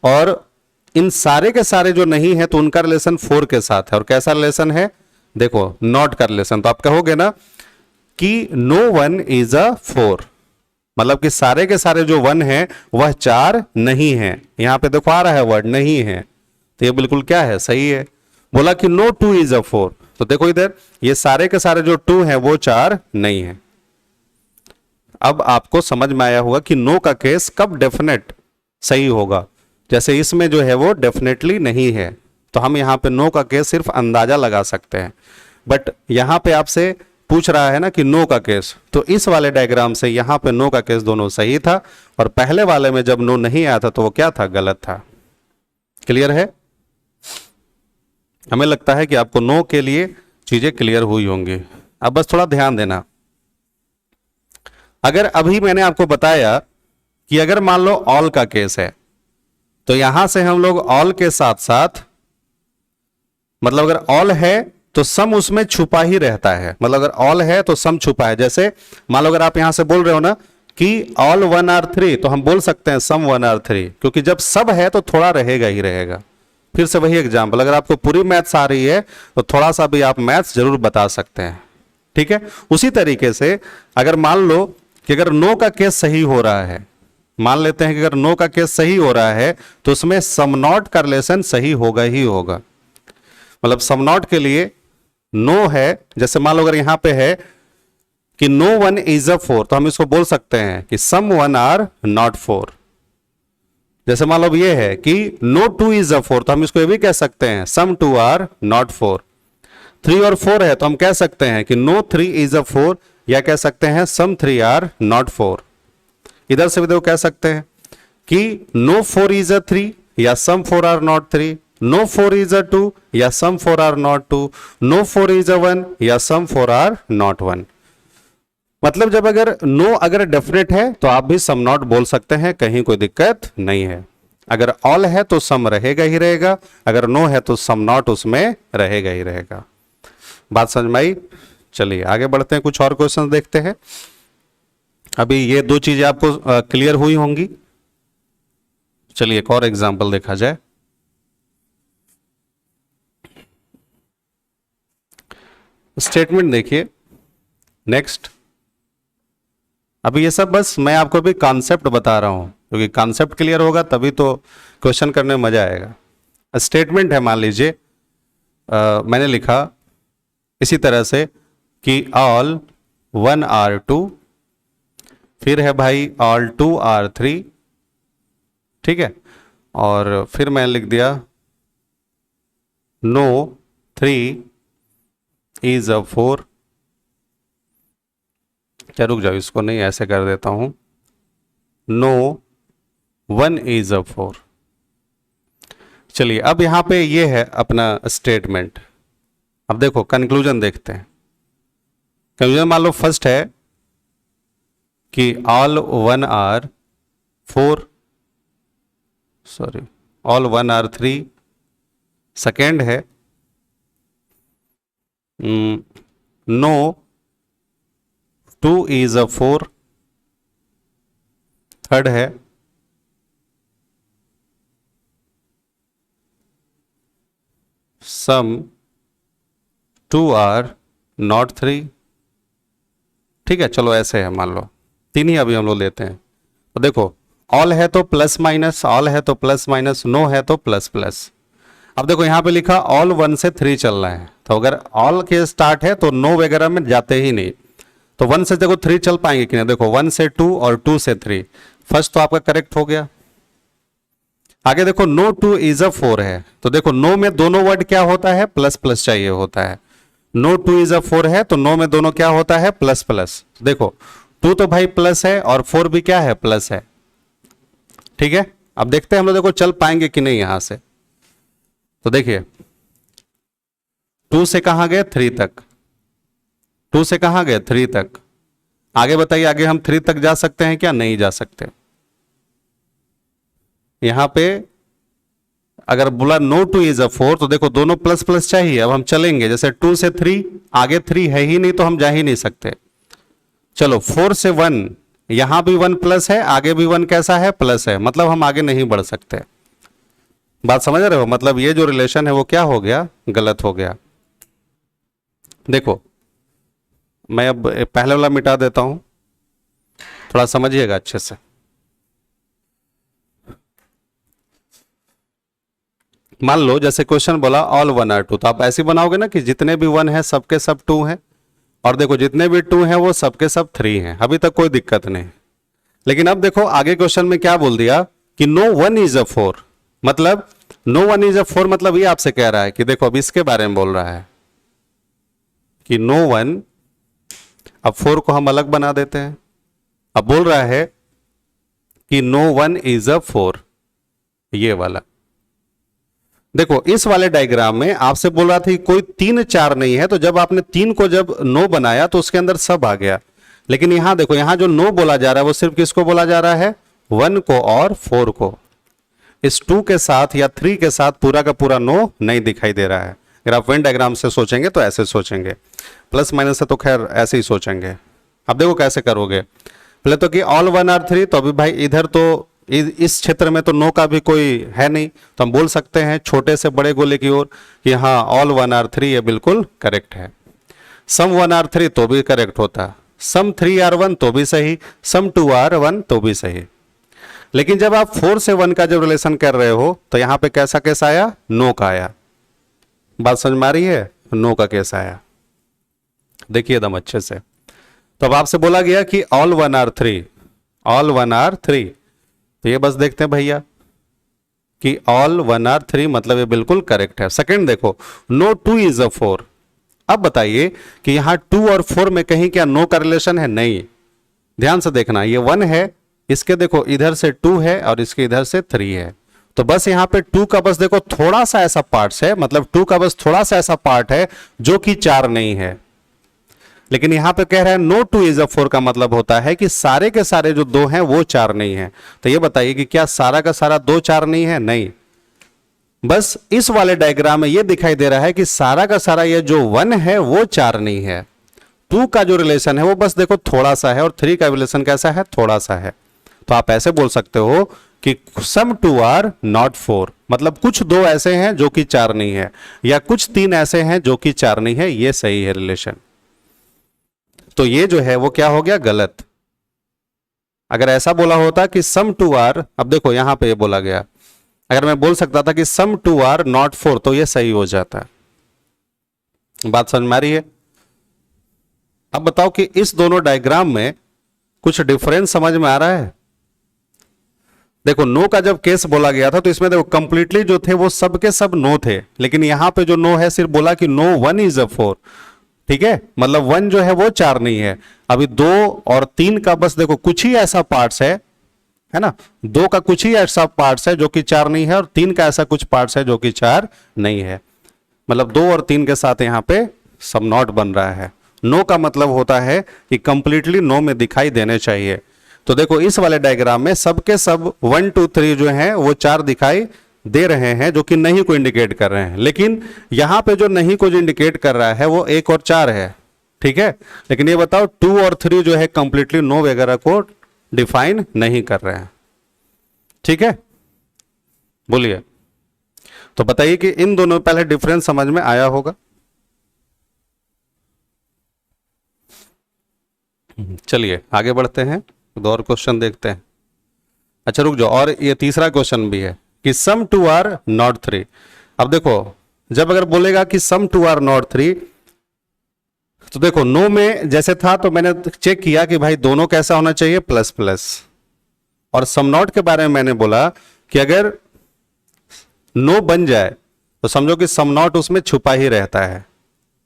और इन सारे के सारे जो नहीं है तो उनका रिलेशन 4 के साथ है, और कैसा रिलेशन है, देखो नॉट का रिलेशन। तो आप कहोगे ना कि नो 1 इज अ 4, मतलब कि सारे के सारे जो 1 है वह 4 नहीं है, यहां पे देखो आ रहा है वर्ड नहीं है, तो ये बिल्कुल क्या है, सही है। बोला कि नो 2 इज अ 4, तो देखो इधर ये सारे के सारे जो 2 है वो 4 नहीं है। अब आपको समझ में आया होगा कि नो का केस कब डेफिनेट सही होगा, जैसे इसमें जो है वो डेफिनेटली नहीं है, तो हम यहां पे नो का केस सिर्फ अंदाजा लगा सकते हैं। बट यहां पे आपसे पूछ रहा है ना कि नो का केस, तो इस वाले डायग्राम से यहां पे नो का केस दोनों सही था, और पहले वाले में जब नो नहीं आया था तो वो क्या था, गलत था। क्लियर है? हमें लगता है कि आपको नो के लिए चीजें क्लियर हुई होंगी। अब बस थोड़ा ध्यान देना, अगर अभी मैंने आपको बताया कि अगर मान लो ऑल का केस है, तो यहां से हम लोग ऑल के साथ साथ, मतलब अगर ऑल है तो सम उसमें छुपा ही रहता है, मतलब अगर ऑल है तो सम छुपा है। जैसे मान लो अगर आप यहां से बोल रहे हो ना कि ऑल 1 आर 3, तो हम बोल सकते हैं सम 1 आर 3, क्योंकि जब सब है तो थोड़ा रहेगा ही रहेगा। फिर से वही एग्जाम्पल, अगर आपको पूरी मैथ्स आ रही है तो थोड़ा सा भी आप मैथ्स जरूर बता सकते हैं, ठीक है। उसी तरीके से अगर मान लो कि अगर नो का केस सही हो रहा है, मान लेते हैं कि अगर नो का केस सही हो रहा है तो उसमें सम नॉट का रिलेशन सही होगा ही होगा, मतलब सम नॉट के लिए नो है। जैसे मान लो अगर यहां पे है कि नो 1 इज अ 4, तो हम इसको बोल सकते हैं कि सम 1 आर नॉट 4। जैसे मान लो ये है कि नो 2 इज अ 4, तो हम इसको ये भी कह सकते हैं सम 2 आर नॉट 4। 3 और 4 है तो हम कह सकते हैं कि नो 3 इज अ 4, या कह सकते हैं सम 3 आर नॉट 4। इधर से भी देखो कह सकते हैं कि नो 4 इज अ 3, या some 4 are not 3, no 4 is a 2, या some 4 are not 2, no 4 is a 1, या सम 4 आर नॉट 1। मतलब जब अगर नो अगर डेफिनेट है तो आप भी सम नॉट बोल सकते हैं, कहीं कोई दिक्कत नहीं है। अगर ऑल है तो सम रहेगा ही रहेगा, अगर नो है तो सम नॉट उसमें रहेगा ही रहेगा। बात समझ में आई? चलिए आगे बढ़ते हैं, कुछ और क्वेश्चन देखते हैं। अभी ये दो चीजें आपको क्लियर हुई होंगी। चलिए एक और एग्जांपल देखा जाए। स्टेटमेंट देखिए नेक्स्ट। अभी ये सब बस मैं आपको अभी कॉन्सेप्ट बता रहा हूं, क्योंकि कॉन्सेप्ट क्लियर होगा तभी तो क्वेश्चन करने में मजा आएगा। स्टेटमेंट है, मान लीजिए मैंने लिखा इसी तरह से कि ऑल 1 आर 2, फिर है भाई ऑल 2 आर 3, ठीक है, और फिर मैंने लिख दिया नो 3 इज अ 4। क्या रुक जाओ, इसको नहीं ऐसे कर देता हूं, नो 1 इज अ 4। चलिए अब यहां पे ये है अपना स्टेटमेंट। अब देखो कंक्लूजन देखते हैं। कंक्लूजन मान लो फर्स्ट है कि all 1 are 4, sorry all 1 are 3। Second है नो 2 इज अ 4। थर्ड है सम 2 आर नॉट 3। ठीक है, चलो ऐसे है, मान लो तीन ही अभी हम लोग लेते हैं। तो देखो ऑल है तो प्लस माइनस, ऑल है तो प्लस माइनस, नो है तो प्लस प्लस। अब देखो यहां पे लिखा ऑल 1 से 3 चल रहा है, तो अगर ऑल के स्टार्ट है तो नो वगैरह में जाते ही नहीं, तो 1 से देखो 3 चल पाएंगे कि नहीं, देखो 1 से 2 और 2 से 3, फर्स्ट तो आपका करेक्ट हो गया। आगे देखो नो 2 इज अ 4 है, तो देखो नो में दोनों वर्ड क्या होता है, प्लस प्लस चाहिए होता है। नो 2 इज अ 4 है तो नो में दोनों क्या होता है, प्लस प्लस। देखो 2 तो भाई प्लस है और 4 भी क्या है, प्लस है। ठीक है, अब देखते हैं हम लोग देखो चल पाएंगे कि नहीं यहां से। तो देखिए 2 से कहां गए, 3 तक, 2 से कहां गए, 3 तक। आगे बताइए, आगे हम 3 तक जा सकते हैं क्या, नहीं जा सकते। यहां पे अगर बोला नो 2 इज अ 4 तो देखो दोनों प्लस प्लस चाहिए। अब हम चलेंगे जैसे 2 से 3, आगे 3 है ही नहीं तो हम जा ही नहीं सकते। चलो 4 से 1, यहां भी 1 प्लस है, आगे भी 1 कैसा है, प्लस है, मतलब हम आगे नहीं बढ़ सकते। बात समझ रहे हो, मतलब ये जो रिलेशन है वो क्या हो गया, गलत हो गया। देखो मैं अब पहले वाला मिटा देता हूं, थोड़ा समझिएगा अच्छे से। मान लो जैसे क्वेश्चन बोला ऑल 1 आर 2, तो आप ऐसे बनाओगे ना कि जितने भी 1 है सबके सब 2 हैं, और देखो जितने भी 2 हैं वो सबके सब 3 हैं, अभी तक कोई दिक्कत नहीं। लेकिन अब देखो आगे क्वेश्चन में क्या बोल दिया कि नो 1 इज अ 4, मतलब नो 1 इज अ 4 मतलब ये आपसे कह रहा है कि देखो अब इसके बारे में बोल रहा है कि नो 1, अब 4 को हम अलग बना देते हैं। अब बोल रहा है कि नो 1 इज अ 4, ये वाला। देखो इस वाले डायग्राम में आपसे बोल रहा था कि कोई 3 4 नहीं है, तो जब आपने 3 को जब नो बनाया तो उसके अंदर सब आ गया। लेकिन यहां देखो, यहां जो नो बोला जा रहा है वो सिर्फ किसको बोला जा रहा है, 1 को और 4 को। इस 2 के साथ या 3 के साथ पूरा का पूरा नो नहीं दिखाई दे रहा है। अगर आप वेन डायग्राम से सोचेंगे तो ऐसे सोचेंगे, प्लस माइनस से तो खैर ऐसे ही सोचेंगे। अब देखो कैसे करोगे, पहले तो कि ऑल 1 आर 3, तो अभी भाई इधर तो इस क्षेत्र में तो नो का भी कोई है नहीं, तो हम बोल सकते हैं छोटे से बड़े गोले की ओर कि हाँ ऑल 1 आर 3 ये बिल्कुल करेक्ट है। सम 1 आर 3 तो भी करेक्ट होता, सम 3 आर 1 तो भी सही, सम 2 आर 1 तो भी सही। लेकिन जब आप 4 से 1 का जब रिलेशन कर रहे हो तो यहां पे कैसा केस आया, नो का आया। बात समझ में आ रही है, नो का केस आया। देखिए एकदम अच्छे से। तो अब आपसे बोला गया कि ऑल 1 आर 3, ऑल 1 आर 3, तो ये बस देखते हैं भैया कि ऑल 1 आर 3 मतलब ये बिल्कुल करेक्ट है। सेकंड देखो नो 2 इज अ 4, अब बताइए कि यहां 2 और 4 में कहीं क्या नो का रिलेशन है, नहीं। ध्यान से देखना, ये 1 है, इसके देखो इधर से 2 है और इसके इधर से 3 है, तो बस यहां पे 2 का बस देखो थोड़ा सा ऐसा पार्ट है, मतलब 2 का बस थोड़ा सा ऐसा पार्ट है जो कि 4 नहीं है। लेकिन यहां पे कह रहा है नो 2 इज अ 4 का मतलब होता है कि सारे के सारे जो 2 हैं वो 4 नहीं है। तो ये बताइए कि क्या सारा का सारा 2 4 नहीं है, नहीं। बस इस वाले डायग्राम में ये दिखाई दे रहा है कि सारा का सारा ये जो 1 है वो 4 नहीं है। 2 का जो रिलेशन है वो बस देखो थोड़ा सा है, और 3 का रिलेशन कैसा है, थोड़ा सा है। तो आप ऐसे बोल सकते हो कि सम 2 आर नॉट 4, मतलब कुछ 2 ऐसे हैं जो कि 4 नहीं है, या कुछ 3 ऐसे हैं जो कि 4 नहीं है, ये सही है रिलेशन। तो ये जो है वो क्या हो गया, गलत। अगर ऐसा बोला होता कि सम 2 आर, अब देखो यहां पे ये बोला गया, अगर मैं बोल सकता था कि सम 2 आर नॉट 4 तो ये सही हो जाता। बात समझ में आ रही है। अब बताओ कि इस दोनों डायग्राम में कुछ डिफरेंस समझ में आ रहा है। देखो नो का जब केस बोला गया था तो इसमें देखो कंप्लीटली जो थे वो सब के सब नो थे, लेकिन यहां पे जो नो है सिर्फ बोला कि नो 1 इज अ 4, ठीक है, मतलब 1 जो है वो 4 नहीं है। अभी 2 और 3 का बस देखो कुछ ही ऐसा पार्ट्स है ना, 2 का कुछ ही ऐसा पार्ट्स है जो कि 4 नहीं है, और 3 का ऐसा कुछ पार्ट्स है जो कि 4 नहीं है। मतलब 2 और 3 के साथ यहां पे सब नॉट बन रहा है। नो का मतलब होता है कि कंप्लीटली नो में दिखाई देने चाहिए। तो देखो इस वाले डायग्राम में सबके सब 1 2 3 जो है वो 4 दिखाई दे रहे हैं, जो कि नहीं को इंडिकेट कर रहे हैं। लेकिन यहां पे जो नहीं को जो इंडिकेट कर रहा है वो 1 और 4 है, ठीक है। लेकिन ये बताओ 2 और 3 जो है कंप्लीटली नो वगैरह को डिफाइन नहीं कर रहे हैं, ठीक है। बोलिए, तो बताइए कि इन दोनों में पहले डिफरेंस समझ में आया होगा। चलिए आगे बढ़ते हैं, दो और क्वेश्चन देखते हैं। अच्छा रुक जाओ, और ये तीसरा क्वेश्चन भी है कि सम 2 आर नॉट 3। अब देखो जब अगर बोलेगा कि सम 2 आर नॉट 3, तो देखो नो में जैसे था तो मैंने चेक किया कि भाई दोनों कैसा होना चाहिए, प्लस प्लस। और सम नॉट के बारे में मैंने बोला कि अगर नो बन जाए तो समझो कि सम नॉट उसमें छुपा ही रहता है।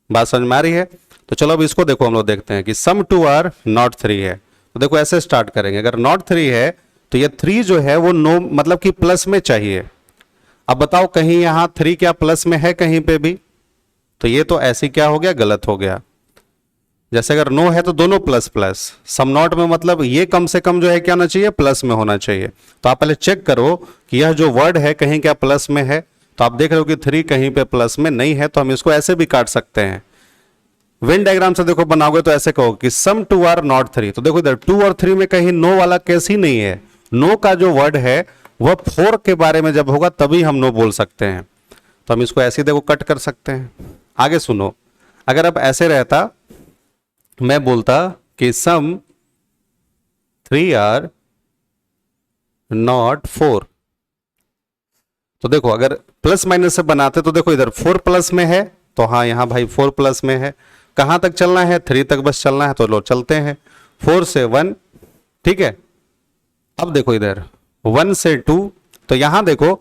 बात समझ में आ रही है? तो चलो अब इसको देखो, हम लोग देखते हैं कि सम 2 आर नॉट 3 है। तो देखो ऐसे स्टार्ट करेंगे, अगर नॉट 3 है तो ये 3 जो है वो नो मतलब कि प्लस में चाहिए। अब बताओ कहीं यहां 3 क्या प्लस में है कहीं पे भी? तो ये तो ऐसी क्या हो गया, गलत हो गया। जैसे अगर नो है तो दोनों प्लस प्लस, सम नॉट में मतलब ये कम से कम जो है क्या होना चाहिए, प्लस में होना चाहिए। तो आप पहले चेक करो कि यह जो वर्ड है कहीं क्या प्लस में है। तो आप देख रहे हो कि 3 कहीं पे प्लस में नहीं है, तो हम इसको ऐसे भी काट सकते हैं। वेन डायग्राम से देखो बनाओगे तो ऐसे कहो कि सम 2 आर नॉट 3। तो देखो इधर 2 और 3 में कहीं नो वाला केस ही नहीं है। नो का जो वर्ड है वह 4 के बारे में जब होगा तभी हम नो बोल सकते हैं। तो हम इसको ऐसे देखो कट कर सकते हैं। आगे सुनो, अगर अब ऐसे रहता, मैं बोलता कि सम 3 आर नॉट 4। तो देखो अगर प्लस माइनस से बनाते तो देखो इधर 4 प्लस में है, तो हाँ यहां भाई 4 प्लस में है। कहां तक चलना है, 3 तक बस चलना है, तो लो चलते हैं 4 से 1। ठीक है, अब देखो इधर 1 से 2। तो यहां देखो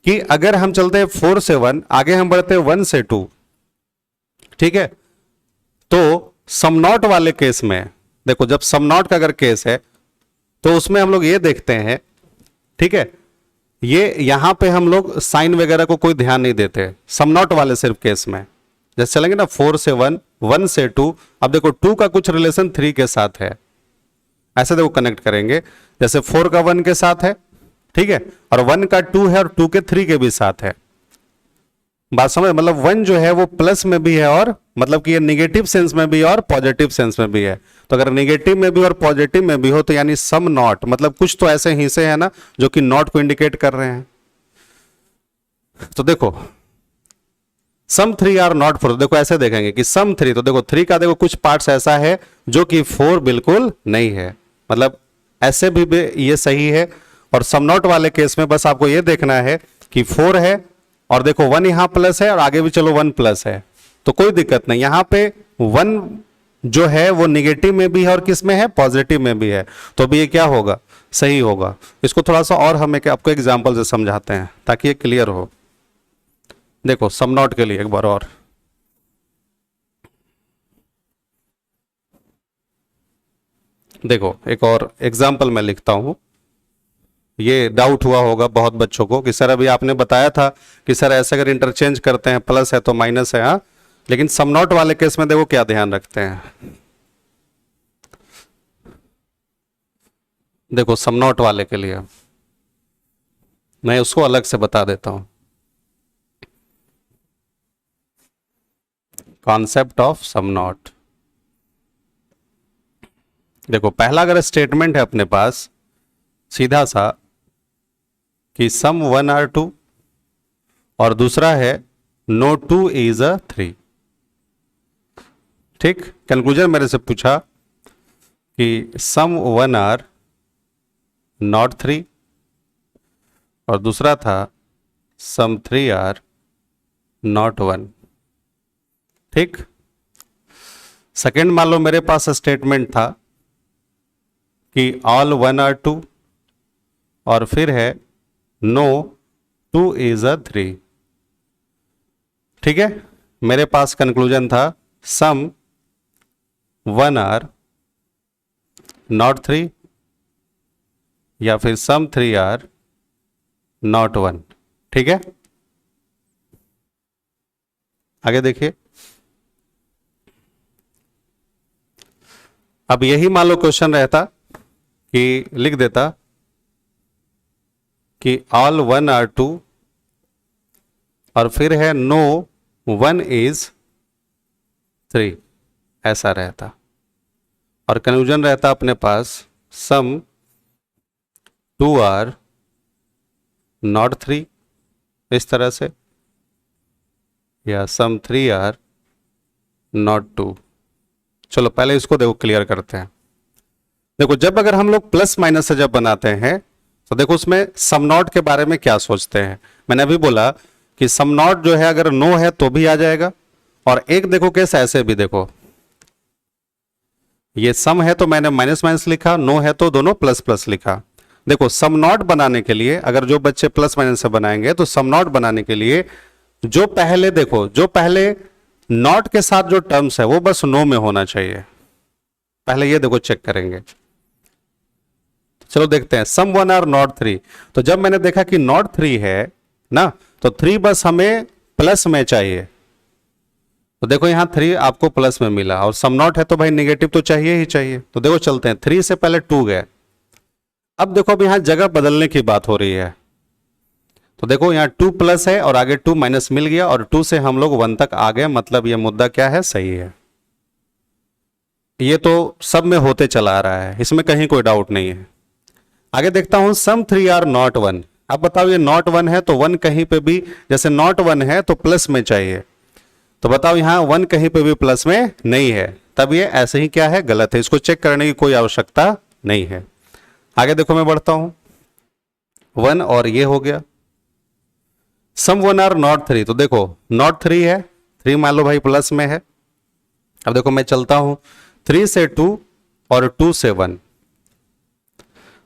कि अगर हम चलते हैं 4 से 1, आगे हम बढ़ते हैं 1 से 2। ठीक है, तो सम नॉट वाले केस में देखो, जब सम नॉट का अगर केस है तो उसमें हम लोग ये देखते हैं, ठीक है, ये यहां पे हम लोग साइन वगैरह को कोई ध्यान नहीं देते सम नॉट वाले सिर्फ केस में। जैसे चलेंगे ना 4 से 1, 1 से 2। अब देखो 2 का कुछ रिलेशन 3 के साथ है, ऐसे देखो कनेक्ट करेंगे। जैसे 4 का 1 के साथ है, ठीक है, और 1 का 2 है और 2 के 3 के भी साथ है। बात समझ, मतलब 1 जो है वो प्लस में भी है और मतलब कि ये निगेटिव सेंस में भी है और पॉजिटिव सेंस में भी है। तो अगर निगेटिव में भी और पॉजिटिव में भी हो तो यानी सम नॉट, मतलब कुछ तो ऐसे हिस्से हैं ना जो कि नॉट को इंडिकेट कर रहे हैं। तो देखो सम 3 आर नॉट 4, देखो ऐसे देखेंगे कि सम 3, तो देखो 3 का देखो कुछ पार्ट्स ऐसा है जो कि 4 बिल्कुल नहीं है, मतलब ऐसे भी ये सही है। और सम नॉट वाले केस में बस आपको ये देखना है कि 4 है और देखो 1 यहां प्लस है और आगे भी चलो 1 प्लस है, तो कोई दिक्कत नहीं। यहां पे 1 जो है वो निगेटिव में भी है और किस में है, पॉजिटिव में भी है, तो अभी ये क्या होगा, सही होगा। इसको थोड़ा सा और हम आपको एग्जांपल से समझाते हैं ताकि ये क्लियर हो। देखो सम नॉट के लिए एक बार और, देखो एक और एग्जांपल मैं लिखता हूं। ये डाउट हुआ होगा बहुत बच्चों को कि सर अभी आपने बताया था कि सर ऐसे अगर इंटरचेंज करते हैं प्लस है तो माइनस है, हाँ, लेकिन सम नॉट वाले केस में देखो क्या ध्यान रखते हैं। देखो सम नॉट वाले के लिए मैं उसको अलग से बता देता हूं, कॉन्सेप्ट ऑफ सम नॉट। देखो पहला अगर स्टेटमेंट है अपने पास सीधा सा कि सम 1 आर 2, और दूसरा है नो 2 इज अ 3। ठीक, कंक्लूजन मेरे से पूछा कि सम 1 आर नॉट 3 और दूसरा था सम 3 आर नॉट 1। ठीक, सेकेंड मान लो मेरे पास स्टेटमेंट था कि ऑल 1 आर 2 और फिर है नो 2 इज अ 3। ठीक है, मेरे पास कंक्लूजन था सम 1 आर नॉट 3 या फिर सम 3 आर नॉट 1। ठीक है, आगे देखिए। अब यही मान लो क्वेश्चन रहता कि लिख देता कि ऑल 1 आर 2 और फिर है नो 1 इज 3, ऐसा रहता। और कंक्लूजन रहता अपने पास सम 2 आर नॉट 3 इस तरह से, या सम 3 आर नॉट 2। चलो पहले इसको देखो क्लियर करते हैं। देखो जब अगर हम लोग प्लस माइनस से जब बनाते हैं तो देखो उसमें सम नॉट के बारे में क्या सोचते हैं। मैंने अभी बोला कि सम नॉट जो है अगर नो है तो भी आ जाएगा, और एक देखो केस ऐसे भी देखो, ये सम है तो मैंने माइनस माइनस लिखा, नो है तो दोनों प्लस प्लस लिखा। देखो सम नॉट बनाने के लिए अगर जो बच्चे प्लस माइनस से बनाएंगे तो सम नॉट बनाने के लिए जो पहले देखो, जो पहले नॉट के साथ जो टर्म्स है वो बस नो में होना चाहिए, पहले ये देखो चेक करेंगे। चलो देखते हैं सम 1 और नॉट 3। तो जब मैंने देखा कि नॉट 3 है ना, तो 3 बस हमें प्लस में चाहिए, तो देखो यहां 3 आपको प्लस में मिला, और सम नॉट है तो भाई नेगेटिव तो चाहिए ही चाहिए। तो देखो चलते हैं, 3 से पहले 2 गए, अब देखो अब यहां जगह बदलने की बात हो रही है। तो देखो यहां 2 प्लस है और आगे 2 माइनस मिल गया, और 2 से हम लोग 1 तक आ गए, मतलब ये मुद्दा क्या है, सही है। ये तो सब में होते चला आ रहा है, इसमें कहीं कोई डाउट नहीं है। आगे देखता हूं सम 3 आर नॉट 1। अब बताओ ये नॉट 1 है तो 1 कहीं पे भी, जैसे नॉट 1 है तो प्लस में चाहिए, तो बताओ यहां 1 कहीं पे भी प्लस में नहीं है, तब ये ऐसे ही क्या है, गलत है, इसको चेक करने की कोई आवश्यकता नहीं है। आगे देखो मैं बढ़ता हूं, 1 और ये हो गया सम 1 आर नॉट 3। तो देखो नॉट 3 है, 3 मान लो भाई प्लस में है। अब देखो मैं चलता हूं 3 से 2 और 2 से 1,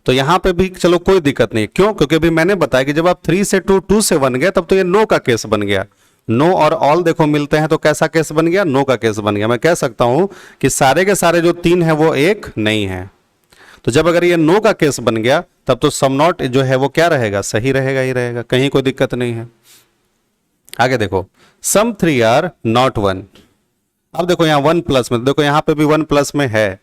तो यहां पे भी चलो कोई दिक्कत नहीं, क्यों, क्योंकि अभी मैंने बताया कि जब आप 3 से 2 2 से 1 गए तब तो ये नो का केस बन गया। नो और ऑल देखो मिलते हैं तो कैसा केस बन गया, नो का केस बन गया। मैं कह सकता हूं कि सारे के सारे जो 3 है वो एक नहीं है। तो जब अगर ये नो का केस बन गया तब तो सम नॉट जो है वो क्या रहेगा, सही रहेगा ही रहेगा, कहीं कोई दिक्कत नहीं है। आगे देखो सम 3 आर नॉट 1। अब देखो यहां 1 प्लस में, देखो यहां पे भी 1 प्लस में है,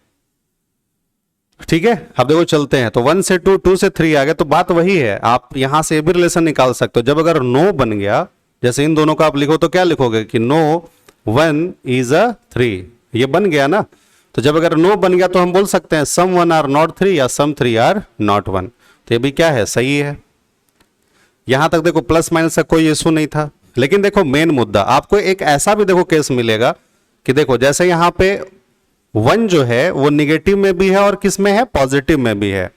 ठीक है। अब देखो चलते हैं, तो 1 से 2 2 से 3 आ गए, तो बात वही है, आप यहां से भी रिलेशन निकाल सकते हो। जब अगर नो बन गया, जैसे इन दोनों का आप लिखो तो क्या लिखोगे कि नो 1 इज अ 3, ये बन गया ना। तो जब अगर नो बन गया तो हम बोल सकते हैं सम 1 आर नॉट 3 या सम 3 आर नॉट 1, तो ये भी क्या है, सही है। यहां तक देखो प्लस माइनस का कोई इशू नहीं था। लेकिन देखो मेन मुद्दा आपको एक ऐसा भी देखो केस मिलेगा कि देखो जैसे यहां पे 1 जो है वो निगेटिव में भी है और किस में है, पॉजिटिव में भी है।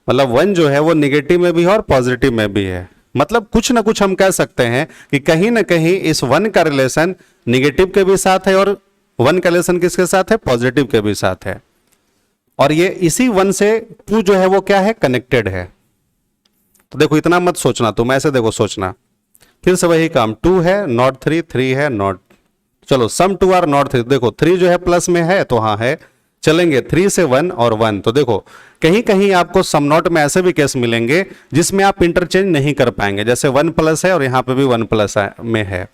मतलब 1 जो है वो निगेटिव में भी है और पॉजिटिव में भी है। मतलब कुछ ना कुछ हम कह सकते हैं कि कहीं ना कहीं इस 1 का रिलेशन निगेटिव के भी साथ है और 1 का रिलेशन किसके साथ है, पॉजिटिव के भी साथ है। और ये इसी 1 से 2 जो है वो क्या है, कनेक्टेड है। तो देखो इतना मत सोचना, तुम ऐसे देखो सोचना, फिर से वही काम, 2 है नॉट 3, 3 है नॉट, चलो सम 2 आर नॉट 3। देखो 3 जो है प्लस में है तो हाँ है, चलेंगे 3 से 1 और 1। तो देखो कहीं कहीं आपको सम नॉट में ऐसे भी केस मिलेंगे जिसमें आप इंटरचेंज नहीं कर पाएंगे, जैसे 1 प्लस है और यहां पे भी 1 प्लस में है।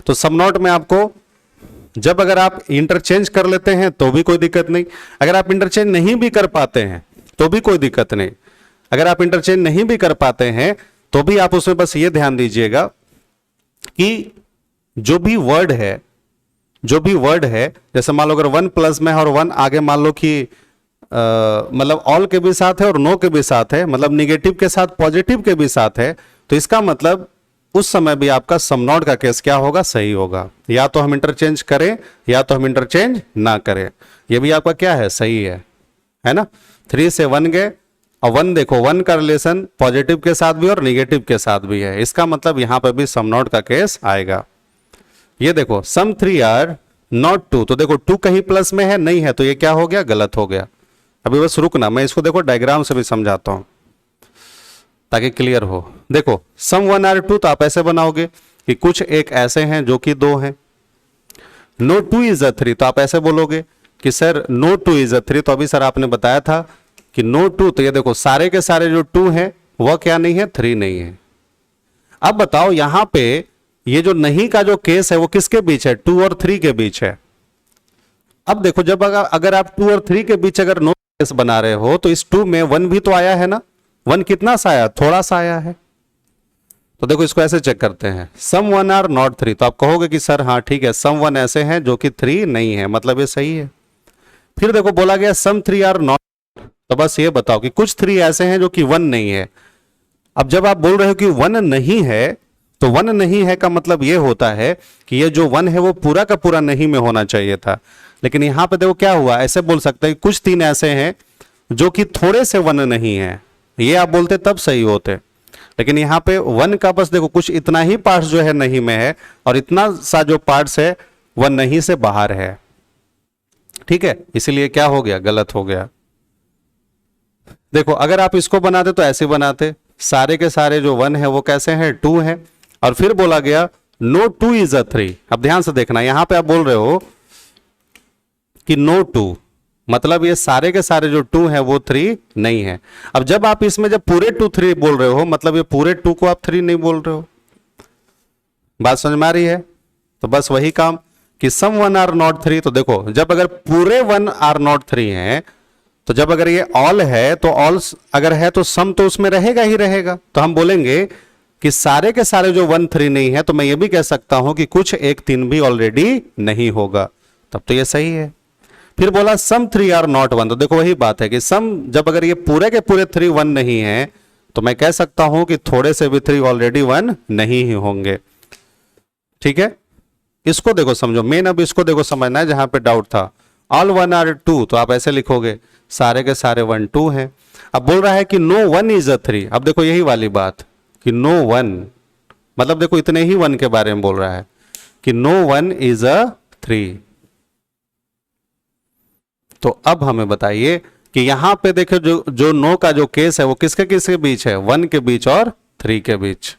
तो सम नॉट में आपको जब अगर आप इंटरचेंज कर लेते हैं तो भी कोई दिक्कत नहीं, अगर आप इंटरचेंज नहीं भी कर पाते हैं तो भी कोई दिक्कत नहीं। अगर आप इंटरचेंज नहीं भी कर पाते हैं तो भी आप उसमें बस ये ध्यान दीजिएगा कि जो भी वर्ड है, जैसे मान लो अगर 1 प्लस में है और 1 आगे मान लो कि मतलब ऑल के भी साथ है और नो के भी साथ है, मतलब निगेटिव के साथ पॉजिटिव के भी साथ है, तो इसका मतलब उस समय भी आपका सम नॉट का केस क्या होगा, सही होगा। या तो हम इंटरचेंज करें या तो हम इंटरचेंज ना करें, ये भी आपका क्या है, सही है ना। 3 से 1 गए और 1 देखो 1 का रिलेशन पॉजिटिव के साथ भी और निगेटिव के साथ भी है, इसका मतलब यहां पर भी सम नॉट का केस आएगा। ये देखो सम 3 आर नॉट 2, तो देखो 2 कहीं प्लस में है, नहीं है, तो ये क्या हो गया, गलत हो गया। अभी बस रुकना, मैं इसको देखो डायग्राम से भी समझाता हूं ताकि क्लियर हो। देखो सम 1 आर 2, तो आप ऐसे बनाओगे कि कुछ एक ऐसे हैं जो कि 2 हैं। नो 2 इज अ 3, तो आप ऐसे बोलोगे कि सर नो 2 इज अ 3, तो अभी सर आपने बताया था कि नो 2, तो ये देखो सारे के सारे जो 2 हैं वह क्या नहीं है, 3 नहीं है। अब बताओ यहां पे ये जो नहीं का जो केस है वो किसके बीच है, 2 और 3 के बीच है। अब देखो जब अगर आप 2 और 3 के बीच अगर नो केस बना रहे हो तो इस 2 में 1 भी तो आया है ना, 1 कितना सा आया, थोड़ा सा आया है। तो देखो इसको ऐसे चेक करते हैं, सम 1 आर नॉट 3, तो आप कहोगे कि सर हाँ ठीक है, सम 1 ऐसे हैं जो कि 3 नहीं है, मतलब ये सही है। फिर देखो बोला गया सम 3 आर नॉट, तो बस ये बताओ कि कुछ 3 ऐसे हैं जो कि 1 नहीं है। अब जब आप बोल रहे हो कि 1 नहीं है, तो 1 नहीं है का मतलब यह होता है कि ये जो 1 है वो पूरा का पूरा नहीं में होना चाहिए था। लेकिन यहां पे देखो क्या हुआ, ऐसे बोल सकते हैं कुछ 3 ऐसे हैं जो कि थोड़े से 1 नहीं है, ये आप बोलते तब सही होते। लेकिन यहाँ पे वन का बस देखो कुछ इतना ही पार्ट्स जो है नहीं में है, और इतना सा जो पार्ट्स है वह नहीं से बाहर है। ठीक है, इसीलिए क्या हो गया, गलत हो गया। देखो अगर आप इसको बनाते तो ऐसे बनाते, सारे के सारे जो वन है वो कैसे हैं, टू है, और फिर बोला गया no two is a three. अब ध्यान से देखना, यहां पे आप बोल रहे हो कि नो टू, मतलब ये सारे के सारे जो टू है वो थ्री नहीं है। अब जब आप इसमें जब पूरे टू थ्री बोल रहे हो, मतलब ये पूरे टू को आप थ्री नहीं बोल रहे हो। बात समझ में आ रही है? तो बस वही काम कि सम वन आर नॉट थ्री। तो देखो जब अगर पूरे वन आर नॉट थ्री हैं, तो जब अगर ये ऑल है तो ऑल अगर है तो सम तो उसमें रहेगा ही रहेगा। तो हम बोलेंगे कि सारे के सारे जो वन थ्री नहीं है, तो मैं ये भी कह सकता हूं कि कुछ एक तीन भी ऑलरेडी नहीं होगा, तब तो ये सही है। फिर बोला सम थ्री आर नॉट वन। तो देखो वही बात है कि सम जब अगर ये पूरे के पूरे थ्री वन नहीं है, तो मैं कह सकता हूं कि थोड़े से भी थ्री ऑलरेडी वन नहीं ही होंगे। ठीक है, इसको देखो समझो, मेन अब इसको देखो समझना है जहां पे डाउट था। ऑल वन आर टू, तो आप ऐसे लिखोगे सारे के सारे वन टू हैं। अब बोल रहा है कि no one is a three. अब देखो यही वाली बात कि नो वन, मतलब देखो इतने ही वन के बारे में बोल रहा है कि no one is a three. तो अब हमें बताइए कि यहां पे देखो जो नो का जो केस है वो किसके किसके बीच है, वन के बीच और थ्री के बीच,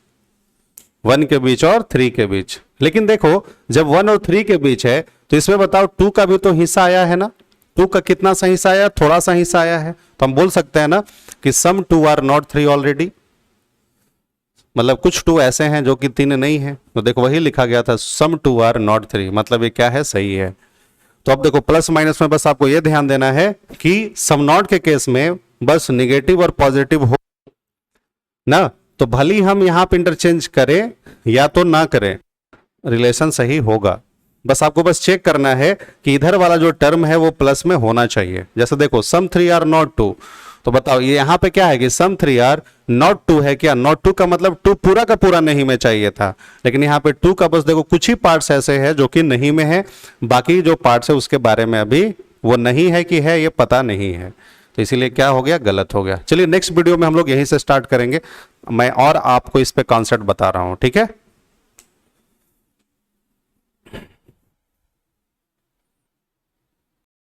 वन के बीच और थ्री के बीच। लेकिन देखो जब वन और थ्री के बीच है तो इसमें बताओ टू का भी तो हिस्सा आया है ना। टू का कितना सा हिस्सा आया, थोड़ा सा हिस्सा आया है। तो हम बोल सकते हैं ना कि some two are not three already, मतलब कुछ टू ऐसे हैं जो कि तीन नहीं है। तो देखो वही लिखा गया था सम टू आर नॉट थ्री, मतलब ये क्या है, सही है। तो अब देखो प्लस माइनस में बस आपको यह ध्यान देना है कि सम नॉट के केस में बस निगेटिव और पॉजिटिव हो ना, तो भली हम यहां पे इंटरचेंज करें या तो ना करें, रिलेशन सही होगा। बस आपको बस चेक करना है कि इधर वाला जो टर्म है वो प्लस में होना चाहिए। जैसे देखो सम थ्री आर नॉट टू, तो बताओ ये यहां पे क्या है कि सम थ्री आर नॉट टू है क्या, नॉट टू का मतलब टू पूरा का पूरा नहीं में चाहिए था, लेकिन यहां पे टू का बस देखो कुछ ही पार्ट्स ऐसे हैं जो कि नहीं में है, बाकी जो पार्ट्स है उसके बारे में अभी वो नहीं है कि है, ये पता नहीं है। तो इसीलिए क्या हो गया, गलत हो गया। चलिए नेक्स्ट वीडियो में हम लोग यहीं से स्टार्ट करेंगे, मैं और आपको इस पे कॉन्सेप्ट बता रहा हूं। ठीक है।